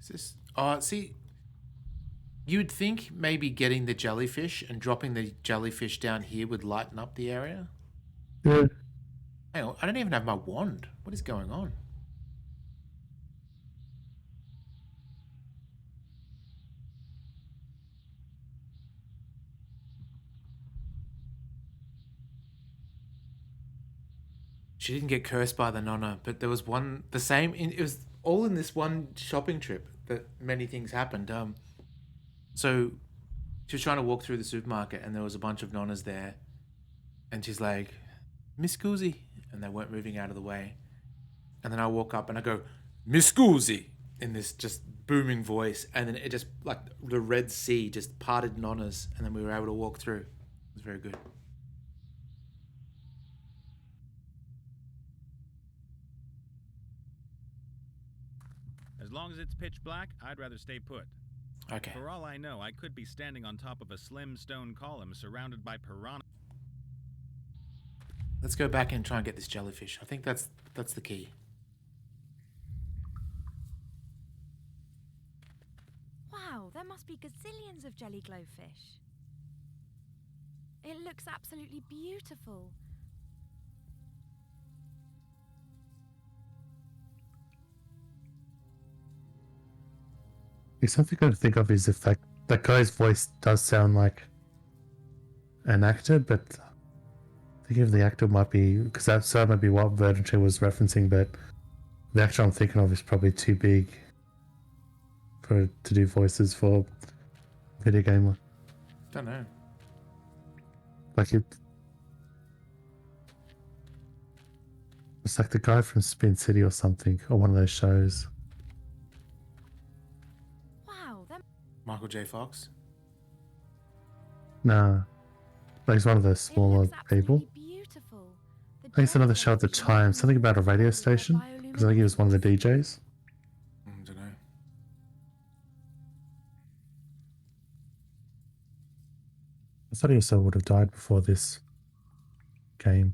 Is this... Oh, see... You'd think maybe getting the jellyfish and dropping the jellyfish down here would lighten up the area. yeah. Hang on, I don't even have my wand. What is going on? She didn't get cursed by the nonna, but there was one, the same, it was all in this one shopping trip that many things happened. So she was trying to walk through the supermarket and there was a bunch of nonnas there. And she's like, Miss Guzzi. And they weren't moving out of the way. And then I walk up and I go, Miss Guzzi, in this just booming voice. And then it just, like the Red Sea, just parted nonnas. And then we were able to walk through. It was very good. As long as it's pitch black, I'd rather stay put. Okay. For all I know, I could be standing on top of a slim stone column surrounded by piranha. Let's go back and try and get this jellyfish. I think that's the key. Wow, there must be gazillions of jelly glowfish. It looks absolutely beautiful. Something I think of is if that guy's voice does sound like an actor, but I think if the actor might be, because that might be what Verdantry was referencing, but the actor I'm thinking of is probably too big to do voices for video game. Don't know. Like it's like the guy from Spin City or something, or one of those shows. Wow, Michael J. Fox? Nah. Like he's one of those smaller people. beautiful. I think it's another show at the time, something about a radio station, because I think he was one of the DJs. Don't know. I thought he also would have died before this game.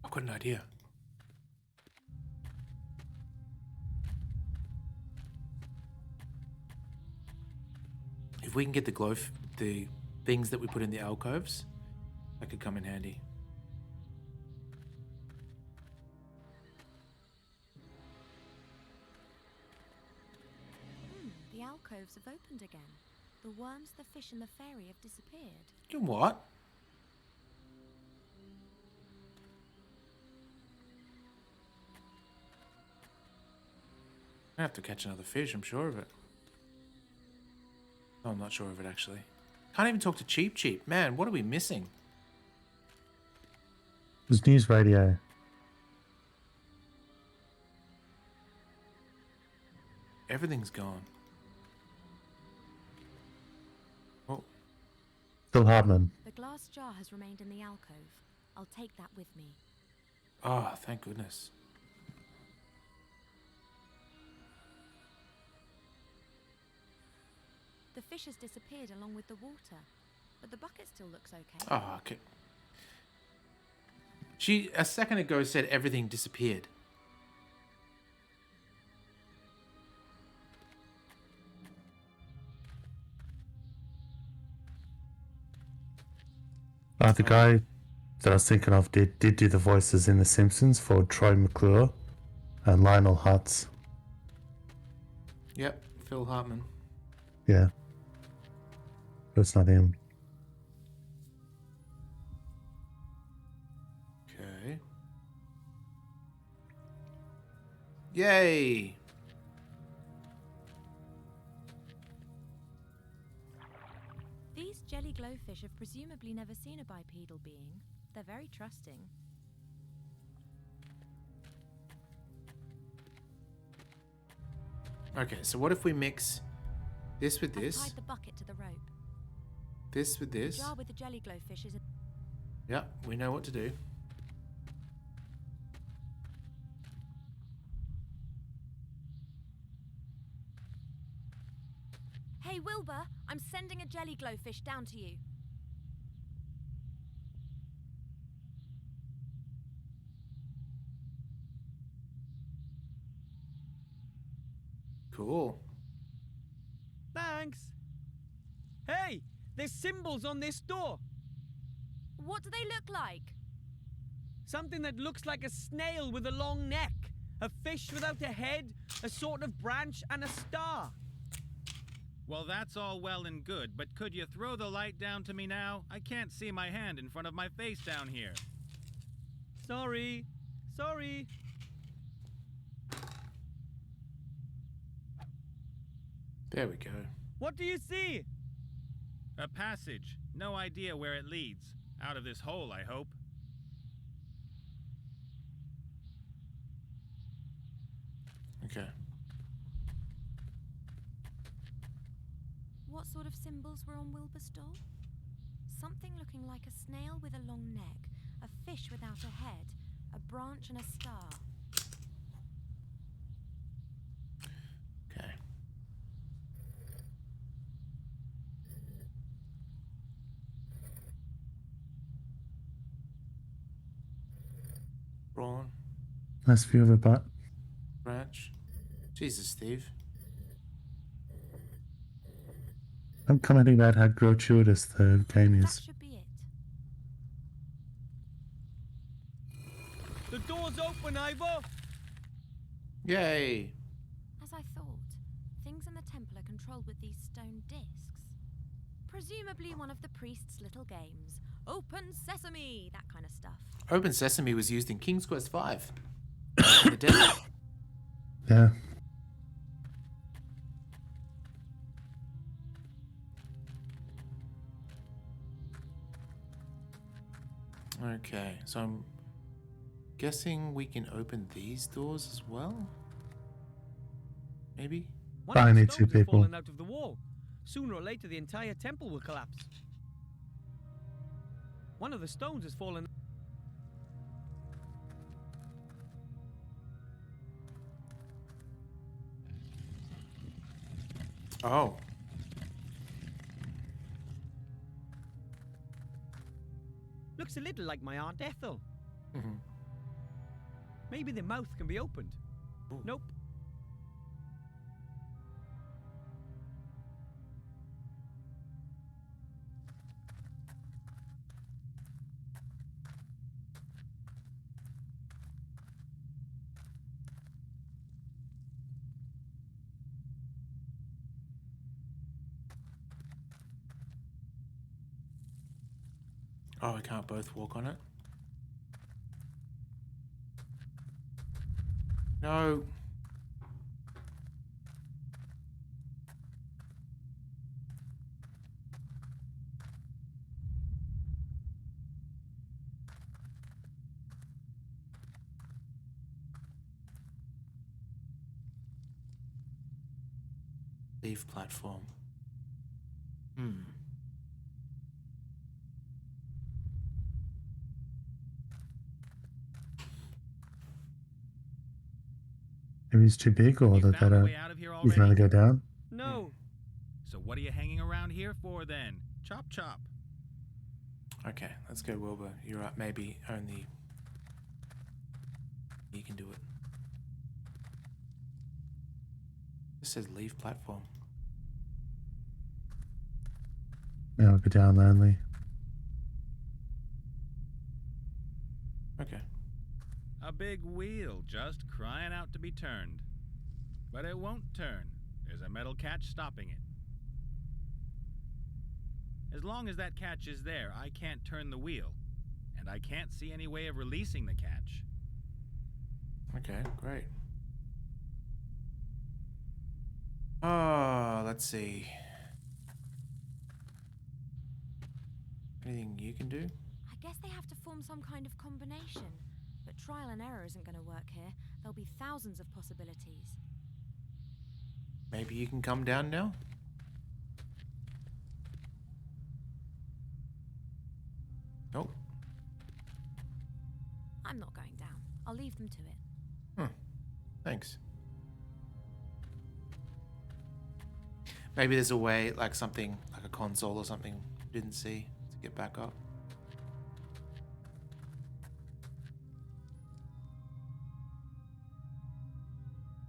I've got an idea. If we can get the things that we put in the alcoves, that could come in handy. The alcoves have opened again. The worms, the fish, and the fairy have disappeared. You what? I have to catch another fish, I'm sure of it. No, I'm not sure of it, actually. Can't even talk to Cheap Cheap. Man, what are we missing? There's news radio. Everything's gone. Oh. Phil Hartman. The glass jar has remained in the alcove. I'll take that with me. Oh, thank goodness. The fish has disappeared along with the water, but the bucket still looks okay. Oh, okay. She, a second ago, said everything disappeared. The guy that I was thinking of did do the voices in The Simpsons for Troy McClure and Lionel Hutz. Yep, Phil Hartman. Yeah. But it's not him. Okay. Yay! These jelly glowfish have presumably never seen a bipedal being. They're very trusting. Okay, so what if we mix this with I've this, tied the bucket to the rope. this with The this? jar with the jelly glowfish is a... Yeah, we know what to do. Hey, Wilbur, I'm sending a jelly glowfish down to you. Cool. Thanks. Hey, there's symbols on this door. What do they look like? Something that looks like a snail with a long neck, a fish without a head, a sort of branch, and a star. Well, that's all well and good, but could you throw the light down to me now? I can't see my hand in front of my face down here. Sorry. Sorry. There we go. What do you see? A passage. No idea where it leads. Out of this hole, I hope. Okay. What sort of symbols were on Wilbur's door? Something looking like a snail with a long neck, a fish without a head, a branch and a star. Okay. Prawn, Nice view of a butt. branch. Jesus, Steve. I'm commenting about how gratuitous the game That is. should be it. The door's open, Ivor. Yay! As I thought, things in the temple are controlled with these stone discs. Presumably one of the priest's little games. Open sesame, that kind of stuff. Open Sesame was used in King's Quest V. In the desert. Yeah. Okay, so I'm guessing we can open these doors as well? Maybe? One I of the need two stones has people. fallen out of the wall. Sooner or later, the entire temple will collapse. One of the stones has fallen. Oh. Looks a little like my Aunt Ethel. Mhm. Maybe the mouth can be opened. Ooh. Nope. Oh, we can't both walk on it? No. Leave platform. Maybe he's too big, or You that found a way out of here you can only already? go down. No. So what are you hanging around here for then? Chop chop. Okay, let's go, Wilbur. You're right. Maybe only you can do it. It says leave platform. Yeah, I'll go down only. Okay. A big wheel just crying out to be turned. But it won't turn. There's a metal catch stopping it. As long as that catch is there, I can't turn the wheel. And I can't see any way of releasing the catch. Okay, great. Oh, let's see. Anything you can do? I guess they have to form some kind of combination. But trial and error isn't going to work here. There'll be thousands of possibilities. Maybe you can come down now? Nope. I'm not going down. I'll leave them to it. Thanks. Maybe there's a way, like something, like a console or something you didn't see to get back up.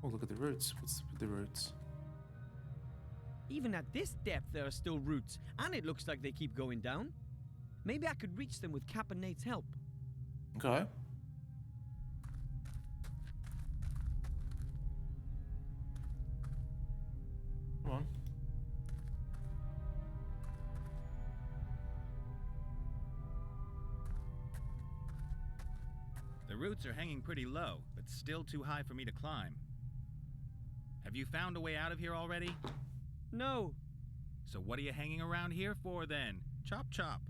Oh, look at the roots. What's with the roots? Even at this depth, there are still roots, and it looks like they keep going down. Maybe I could reach them with Cap and Nate's help. Okay. Come on. The roots are hanging pretty low, but still too high for me to climb. Have you found a way out of here already? No. So what are you hanging around here for then? Chop chop.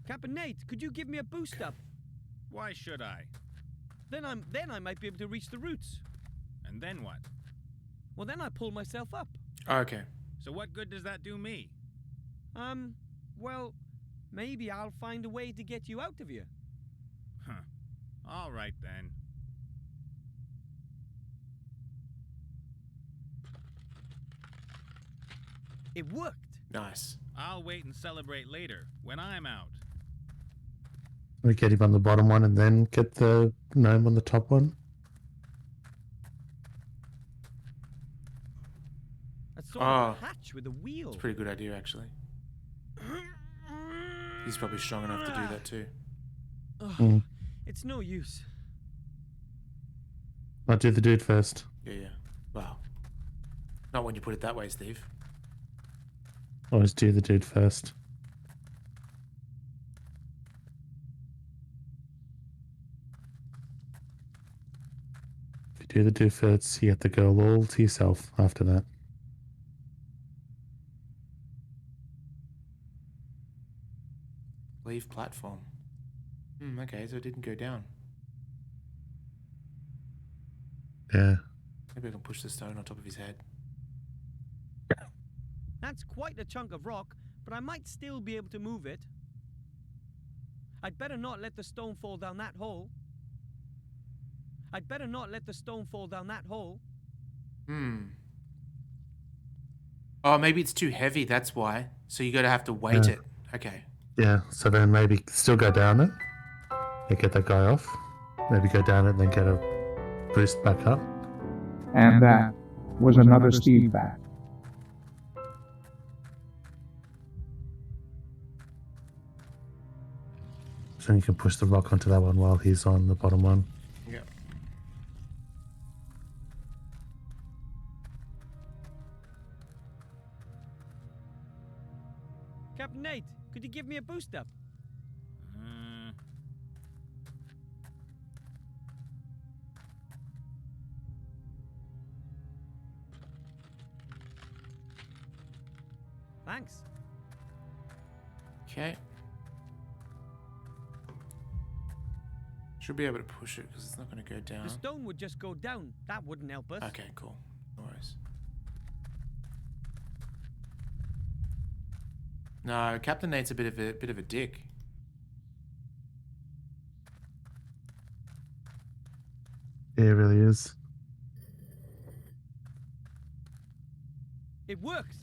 Cap and Nate, could you give me a boost up? Why should I? Then I might be able to reach the roots. And then what? Well, then I pull myself up. Okay. So what good does that do me? Well, maybe I'll find a way to get you out of here. Huh. All right then. It worked. Nice. I'll wait and celebrate later, when I'm out. We get him on the bottom one and then get the gnome on the top one. A sort of a hatch with a wheel. It's a pretty good idea, actually. He's probably strong enough to do that too. It's no use. I'll do the dude first. Yeah. Wow. Not when you put it that way, Steve. Always do the dude first. If you do the dude first, you get the girl all to yourself after that. Leave platform. Okay, so it didn't go down. Yeah. Maybe I can push the stone on top of his head. That's quite a chunk of rock, but I might still be able to move it. I'd better not let the stone fall down that hole. Oh, maybe it's too heavy, that's why. So you gotta have to weight it. Okay. Yeah, so then maybe still go down it. Yeah, get that guy off. Maybe go down it and then get a boost back up. And that was another Steve back. So you can push the rock onto that one while he's on the bottom one. Yeah. Captain Nate, could you give me a boost up? Thanks. Okay. Should be able to push it because it's not going to go down. The stone would just go down. That wouldn't help us. Okay, cool. No worries. No, Captain Nate's a bit of a dick. Yeah, it really is. It works.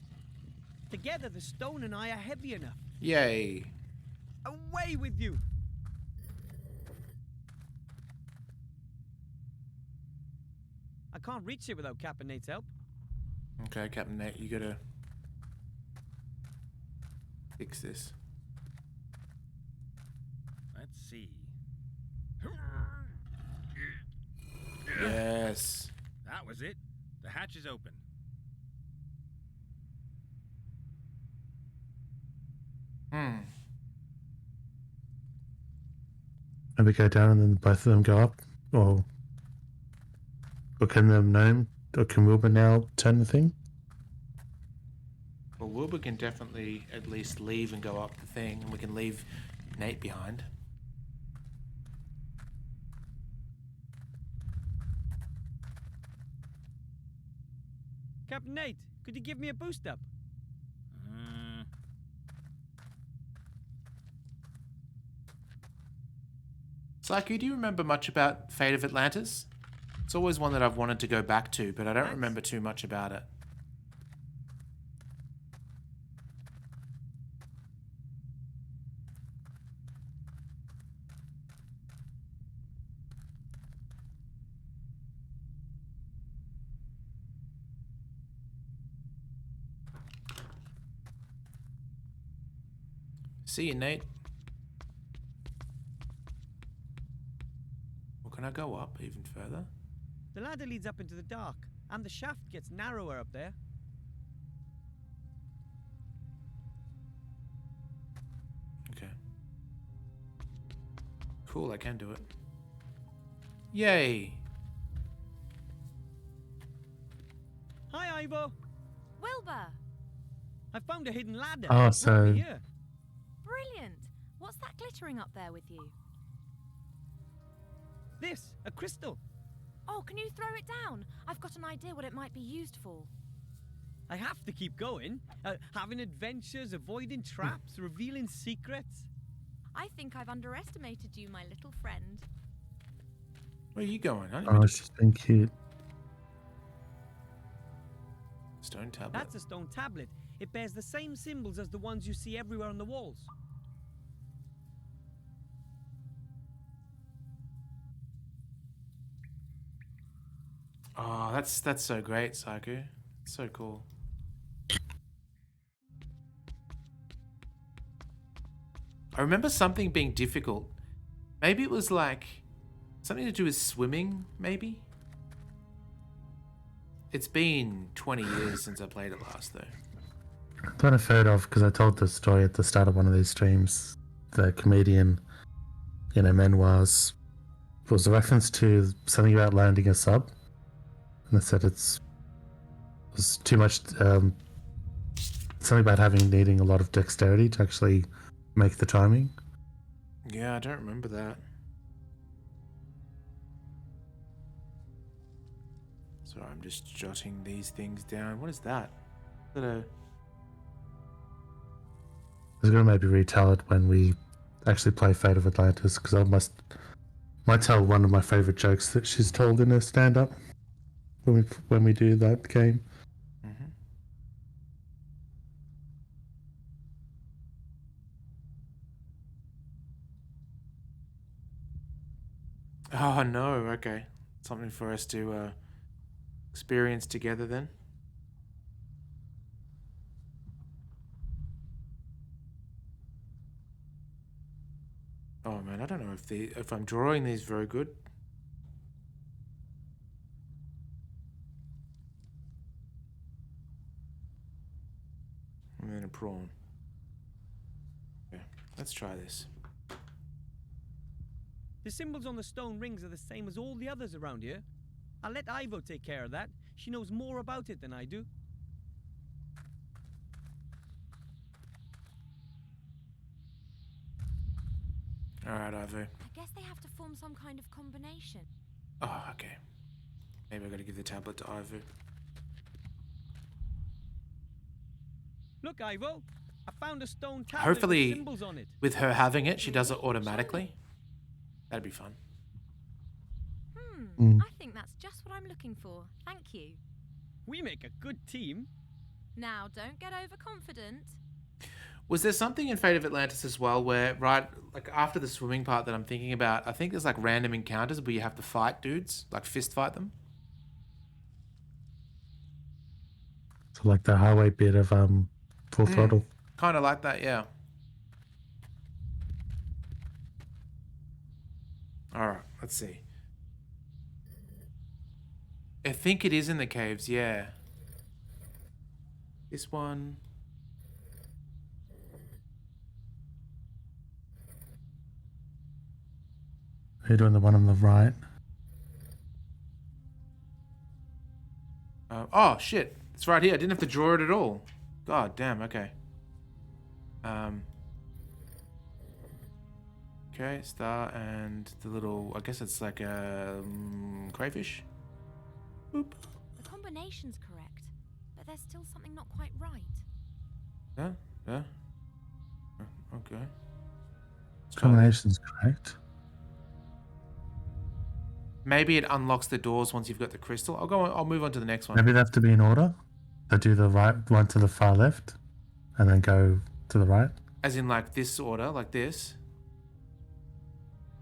Together, the stone and I are heavy enough. Yay. Away with you! I can't reach it without Captain Nate's help. Okay, Captain Nate, you gotta fix this. Let's see. Yes. That was it. The hatch is open. Maybe go down and then both of them go up, or can them name, or can Wilbur now turn the thing? Well, Wilbur can definitely at least leave and go up the thing, and we can leave Nate behind. Captain Nate, could you give me a boost up? Psycho, do you remember much about Fate of Atlantis? It's always one that I've wanted to go back to, but I don't remember too much about it. See you, Nate. Well, can I go up even further? The ladder leads up into the dark, and the shaft gets narrower up there. Okay. Cool, I can do it. Yay! Hi, Ivo! Wilbur! I found a hidden ladder. Oh, It brought me so- here. Brilliant! What's that glittering up there with you? This, a crystal. Oh, can you throw it down? I've got an idea what it might be used for. I have to keep going. Having adventures, avoiding traps, revealing secrets. I think I've underestimated you, my little friend. Where are you going? Oh, it's just been cute. Stone tablet. That's a stone tablet. It bears the same symbols as the ones you see everywhere on the walls. Oh, that's so great, Psycho. So cool. I remember something being difficult. Maybe it was like something to do with swimming, maybe? It's been 20 years since I played it last, though. That I've heard of because I told the story at the start of one of these streams. The comedian, memoirs, was a reference to something about landing a sub, and they said it was too much. Something about needing a lot of dexterity to actually make the timing. Yeah, I don't remember that. So I'm just jotting these things down. What is that? Is that a... I was going to maybe retell it when we actually play Fate of Atlantis, because I might tell one of my favorite jokes that she's told in her stand-up when we do that game. Mm-hmm. Oh no, okay. Something for us to experience together then. Oh man, I don't know if I'm drawing these very good. And then a prawn. Let's try this. The symbols on the stone rings are the same as all the others around here. I'll let Ivo take care of that. She knows more about it than I do. Alright, Ivo. I guess they have to form some kind of combination. Oh, okay. Maybe I gotta give the tablet to Ivo. Look, Ivo. I found a stone tablet Hopefully, with symbols on it. with her having it, she does it automatically. That'd be fun. I think that's just what I'm looking for. Thank you. We make a good team. Now, don't get overconfident. Was there something in Fate of Atlantis as well where, right, like after the swimming part that I'm thinking about, I think there's like random encounters where you have to fight dudes, like fist fight them? So like the highway bit of Full Throttle. Kind of like that, yeah. Alright, let's see. I think it is in the caves, yeah. This one. You're doing the one on the right. Oh, shit. It's right here. I didn't have to draw it at all. God damn, okay. Okay, star and the little, I guess it's like a crayfish. Boop. The combination's correct, but there's still something not quite right. Yeah, yeah. Okay. Combination's correct. Maybe it unlocks the doors once you've got the crystal. I'll move on to the next one. Maybe they have to be in order. They do the right one to the far left, and then go to the right. As in like this order, like this.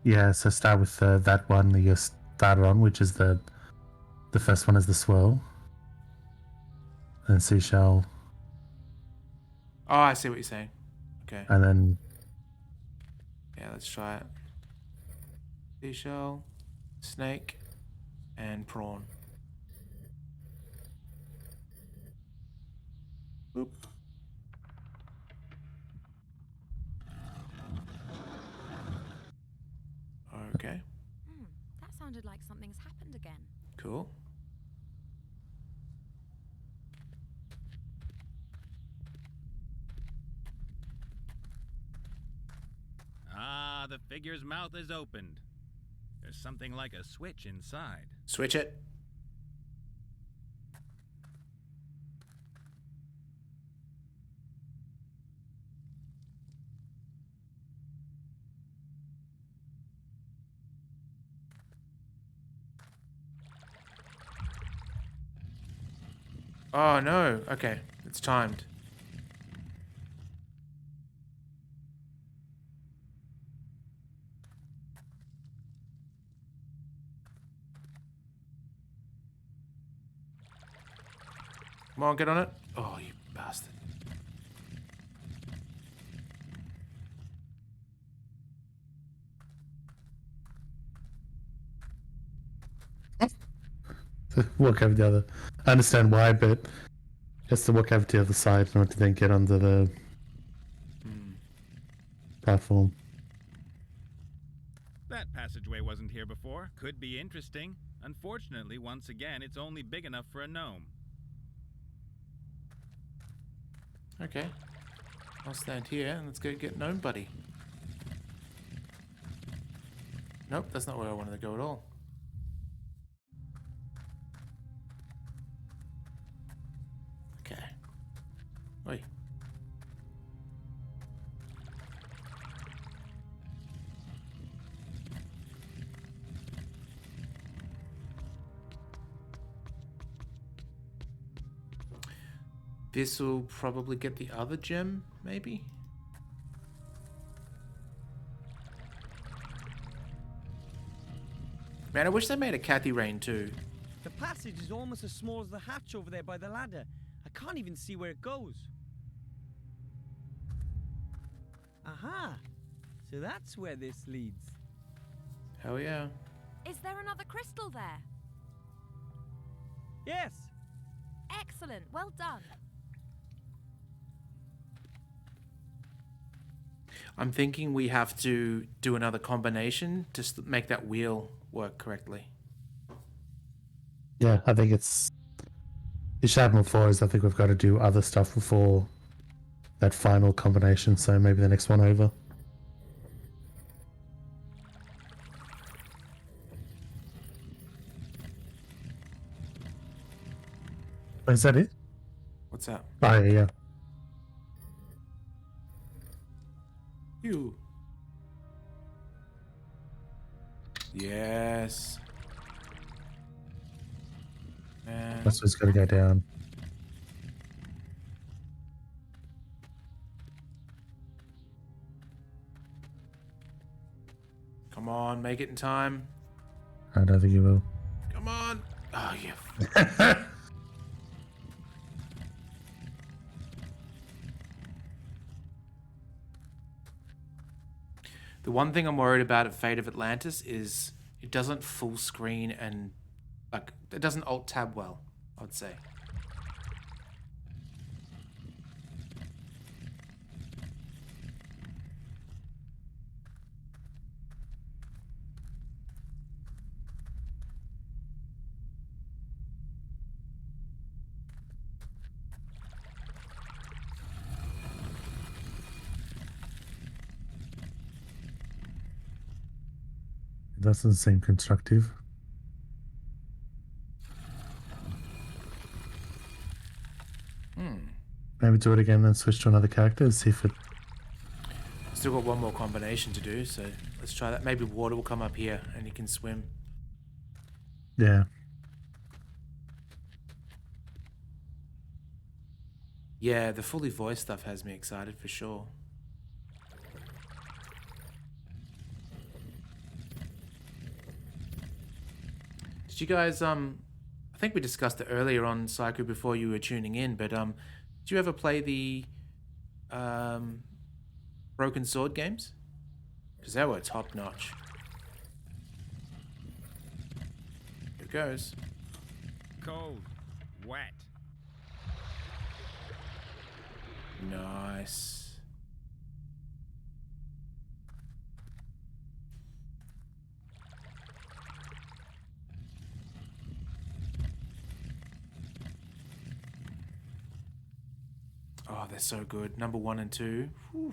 Yeah, so start with that one that you started on, which is the first one is the swirl. And seashell. Oh, I see what you're saying. Okay. And then... Yeah, let's try it. Seashell, snake, and prawn. Boop. Okay. That sounded like something's happened again. Cool. Ah, the figure's mouth is opened. There's something like a switch inside. Switch it. Oh no, okay, it's timed. Come on, get on it. Oh, you bastard. Walk over the other. I understand why, but just to walk over to the other side in order to then get onto the platform. That passageway wasn't here before. Could be interesting. Unfortunately, once again, it's only big enough for a gnome. Okay. I'll stand here and let's go get Gnome Buddy. Nope, that's not where I wanted to go at all. Okay. Oi. This will probably get the other gem, maybe? Man, I wish they made a Cathy Rain too. The passage is almost as small as the hatch over there by the ladder. I can't even see where it goes. Aha! So that's where this leads. Hell yeah. Is there another crystal there? Yes! Excellent, well done. I'm thinking we have to do another combination to make that wheel work correctly. Yeah, I think it's... The should happen before is I think we've got to do other stuff before that final combination, so maybe the next one over. Is that it? What's that? Oh, yeah. You. Yes. And That's what's got to go down. come on, make it in time. I don't think you will. Come on. Oh, yeah. The one thing I'm worried about at Fate of Atlantis is it doesn't full screen and like it doesn't alt tab well, I'd say. It doesn't seem constructive. Maybe do it again, then switch to another character, see if it... Still got one more combination to do, so let's try that. Maybe water will come up here and you can swim. Yeah. Yeah, the fully voiced stuff has me excited for sure. Did you guys, I think we discussed it earlier on Psycho before you were tuning in, but did you ever play the Broken Sword games? Because they were top notch. Here it goes. Cold. Wet. Nice. Oh, they're so good. Number 1 and 2. Whew.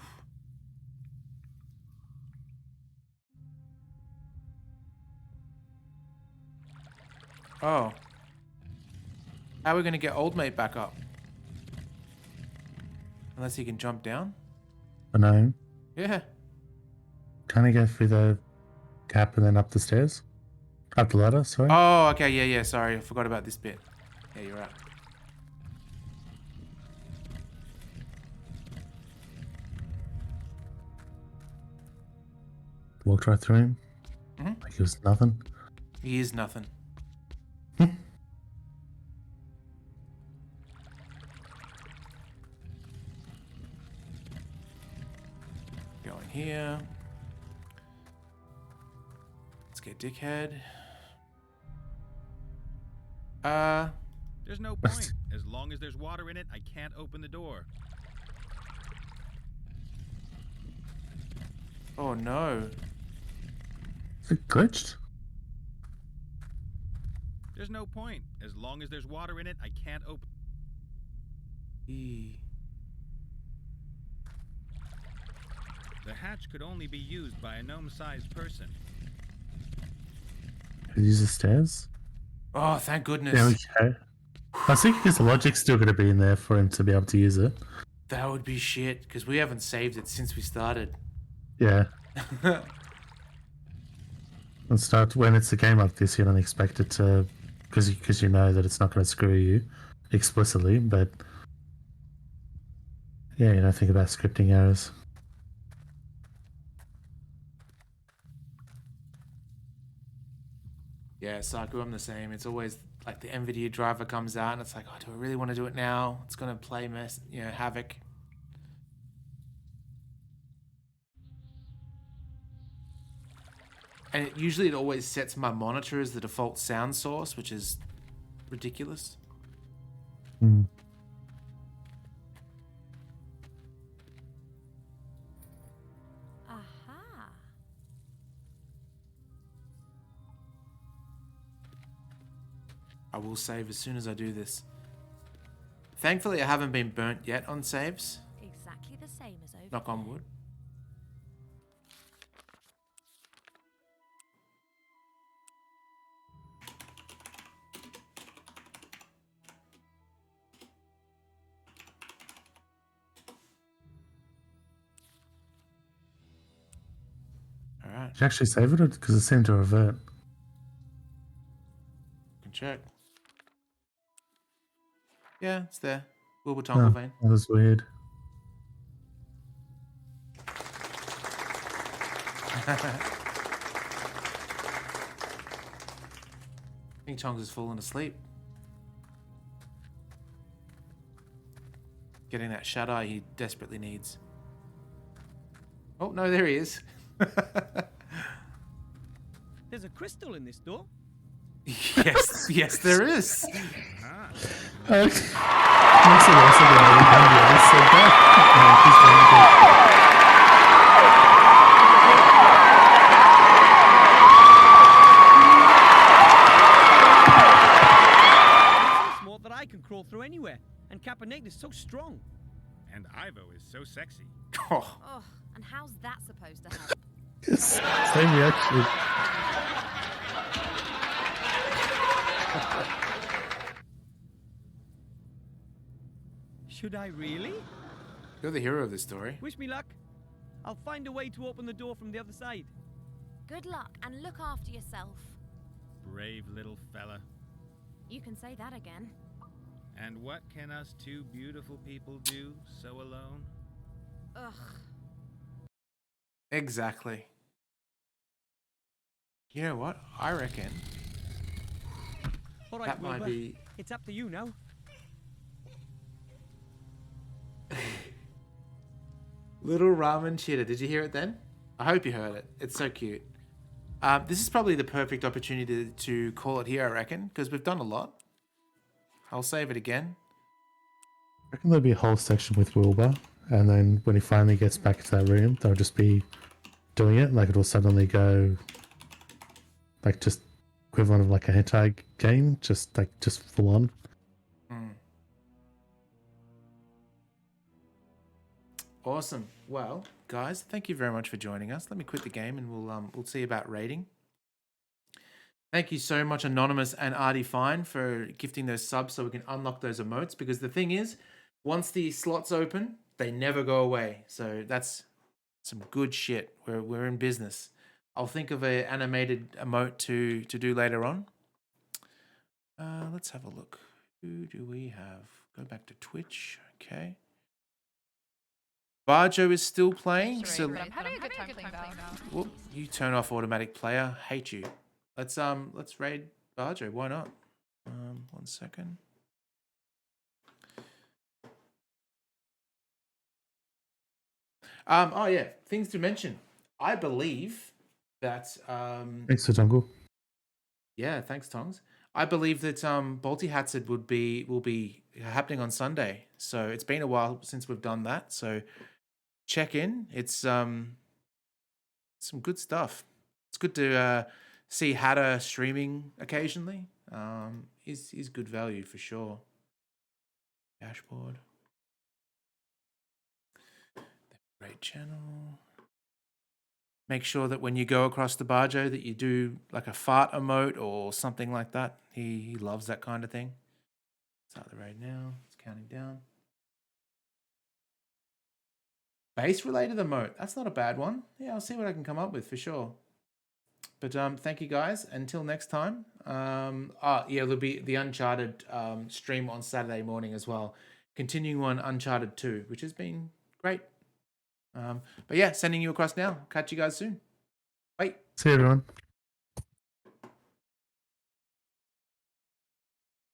Oh. How are we going to get old mate back up? Unless he can jump down? I know. Yeah. Can I go through the gap and then up the stairs? Up the ladder, sorry? Oh, okay. Yeah. Sorry. I forgot about this bit. Yeah, you're right. Walked right through him. Like it was nothing. He is nothing. Going here. Let's get dickhead. There's no point. As long as there's water in it, I can't open the door. Oh no. Is it glitched? There's no point. As long as there's water in it, I can't open. E. The hatch could only be used by a gnome-sized person. Use the stairs? Oh, thank goodness. There we go. I was thinking because the logic's still going to be in there for him to be able to use it. That would be shit, because we haven't saved it since we started. Yeah. And start when it's a game like this, you don't expect it to, because you know that it's not going to screw you explicitly. But yeah, you don't think about scripting errors. Yeah, Saku, I'm the same. It's always like the NVIDIA driver comes out and it's like, oh, do I really want to do it now? It's going to play havoc. And usually it always sets my monitor as the default sound source, which is ridiculous. I will save as soon as I do this. Thankfully, I haven't been burnt yet on saves. Exactly the same as over Knock on wood. All right. Did you actually save it because it seemed to revert? Can check. Yeah, it's there. Wilbur Oh, Tonglevane. that was weird. I think Tongs has fallen asleep. Getting that shut eye he desperately needs. Oh, no, there he is. There's a crystal in this door. Yes, yes, there is. Okay. Makes it worse than I said that. So smart that I can crawl through anywhere, and Caponate is so strong. And Ivo is so sexy. Oh. Oh, and how's that supposed to help? Yes, same reaction. Should I really? You're the hero of this story. Wish me luck. I'll find a way to open the door from the other side. Good luck and look after yourself. Brave little fella. You can say that again. And what can us two beautiful people do so alone? Ugh. Exactly. You know what? I reckon All right, that might Wilbur. be... It's up to you now. Little Ramen Cheetah. Did you hear it then? I hope you heard it. It's so cute. This is probably the perfect opportunity to call it here, I reckon, because we've done a lot. I'll save it again. I reckon there'll be a whole section with Wilbur, and then when he finally gets back into that room, they'll just be doing it. Like it'll suddenly go, like just equivalent of like a hentai game, just full on. Awesome. Well, guys, thank you very much for joining us. Let me quit the game and we'll see about rating. Thank you so much, Anonymous and Artie Fine, for gifting those subs so we can unlock those emotes. Because the thing is, once the slots open, they never go away. So that's some good shit. We're in business. I'll think of an animated emote to do later on. Let's have a look. Who do we have? Go back to Twitch. Okay. Barjo is still playing. So I'm having a good time playing that. whoop, you turn off automatic player. Hate you. Let's raid Barjo. Why not? 1 second. Oh yeah, things to mention. I believe that Thanks for Jungle. yeah, thanks Tongs. I believe that Balti Hatsid will be happening on Sunday. So it's been a while since we've done that. So check in. It's some good stuff. It's good to see Hatter streaming occasionally. Is good value for sure. Dashboard. Great channel. Make sure that when you go across the Barjo that you do like a fart emote or something like that. He loves that kind of thing. Start the raid now. It's counting down. Base related emote. That's not a bad one. Yeah, I'll see what I can come up with for sure. But thank you guys. Until next time. Yeah, there'll be the Uncharted stream on Saturday morning as well. Continuing on Uncharted 2, which has been great. But yeah, sending you across now. Catch you guys soon. Bye. See you everyone.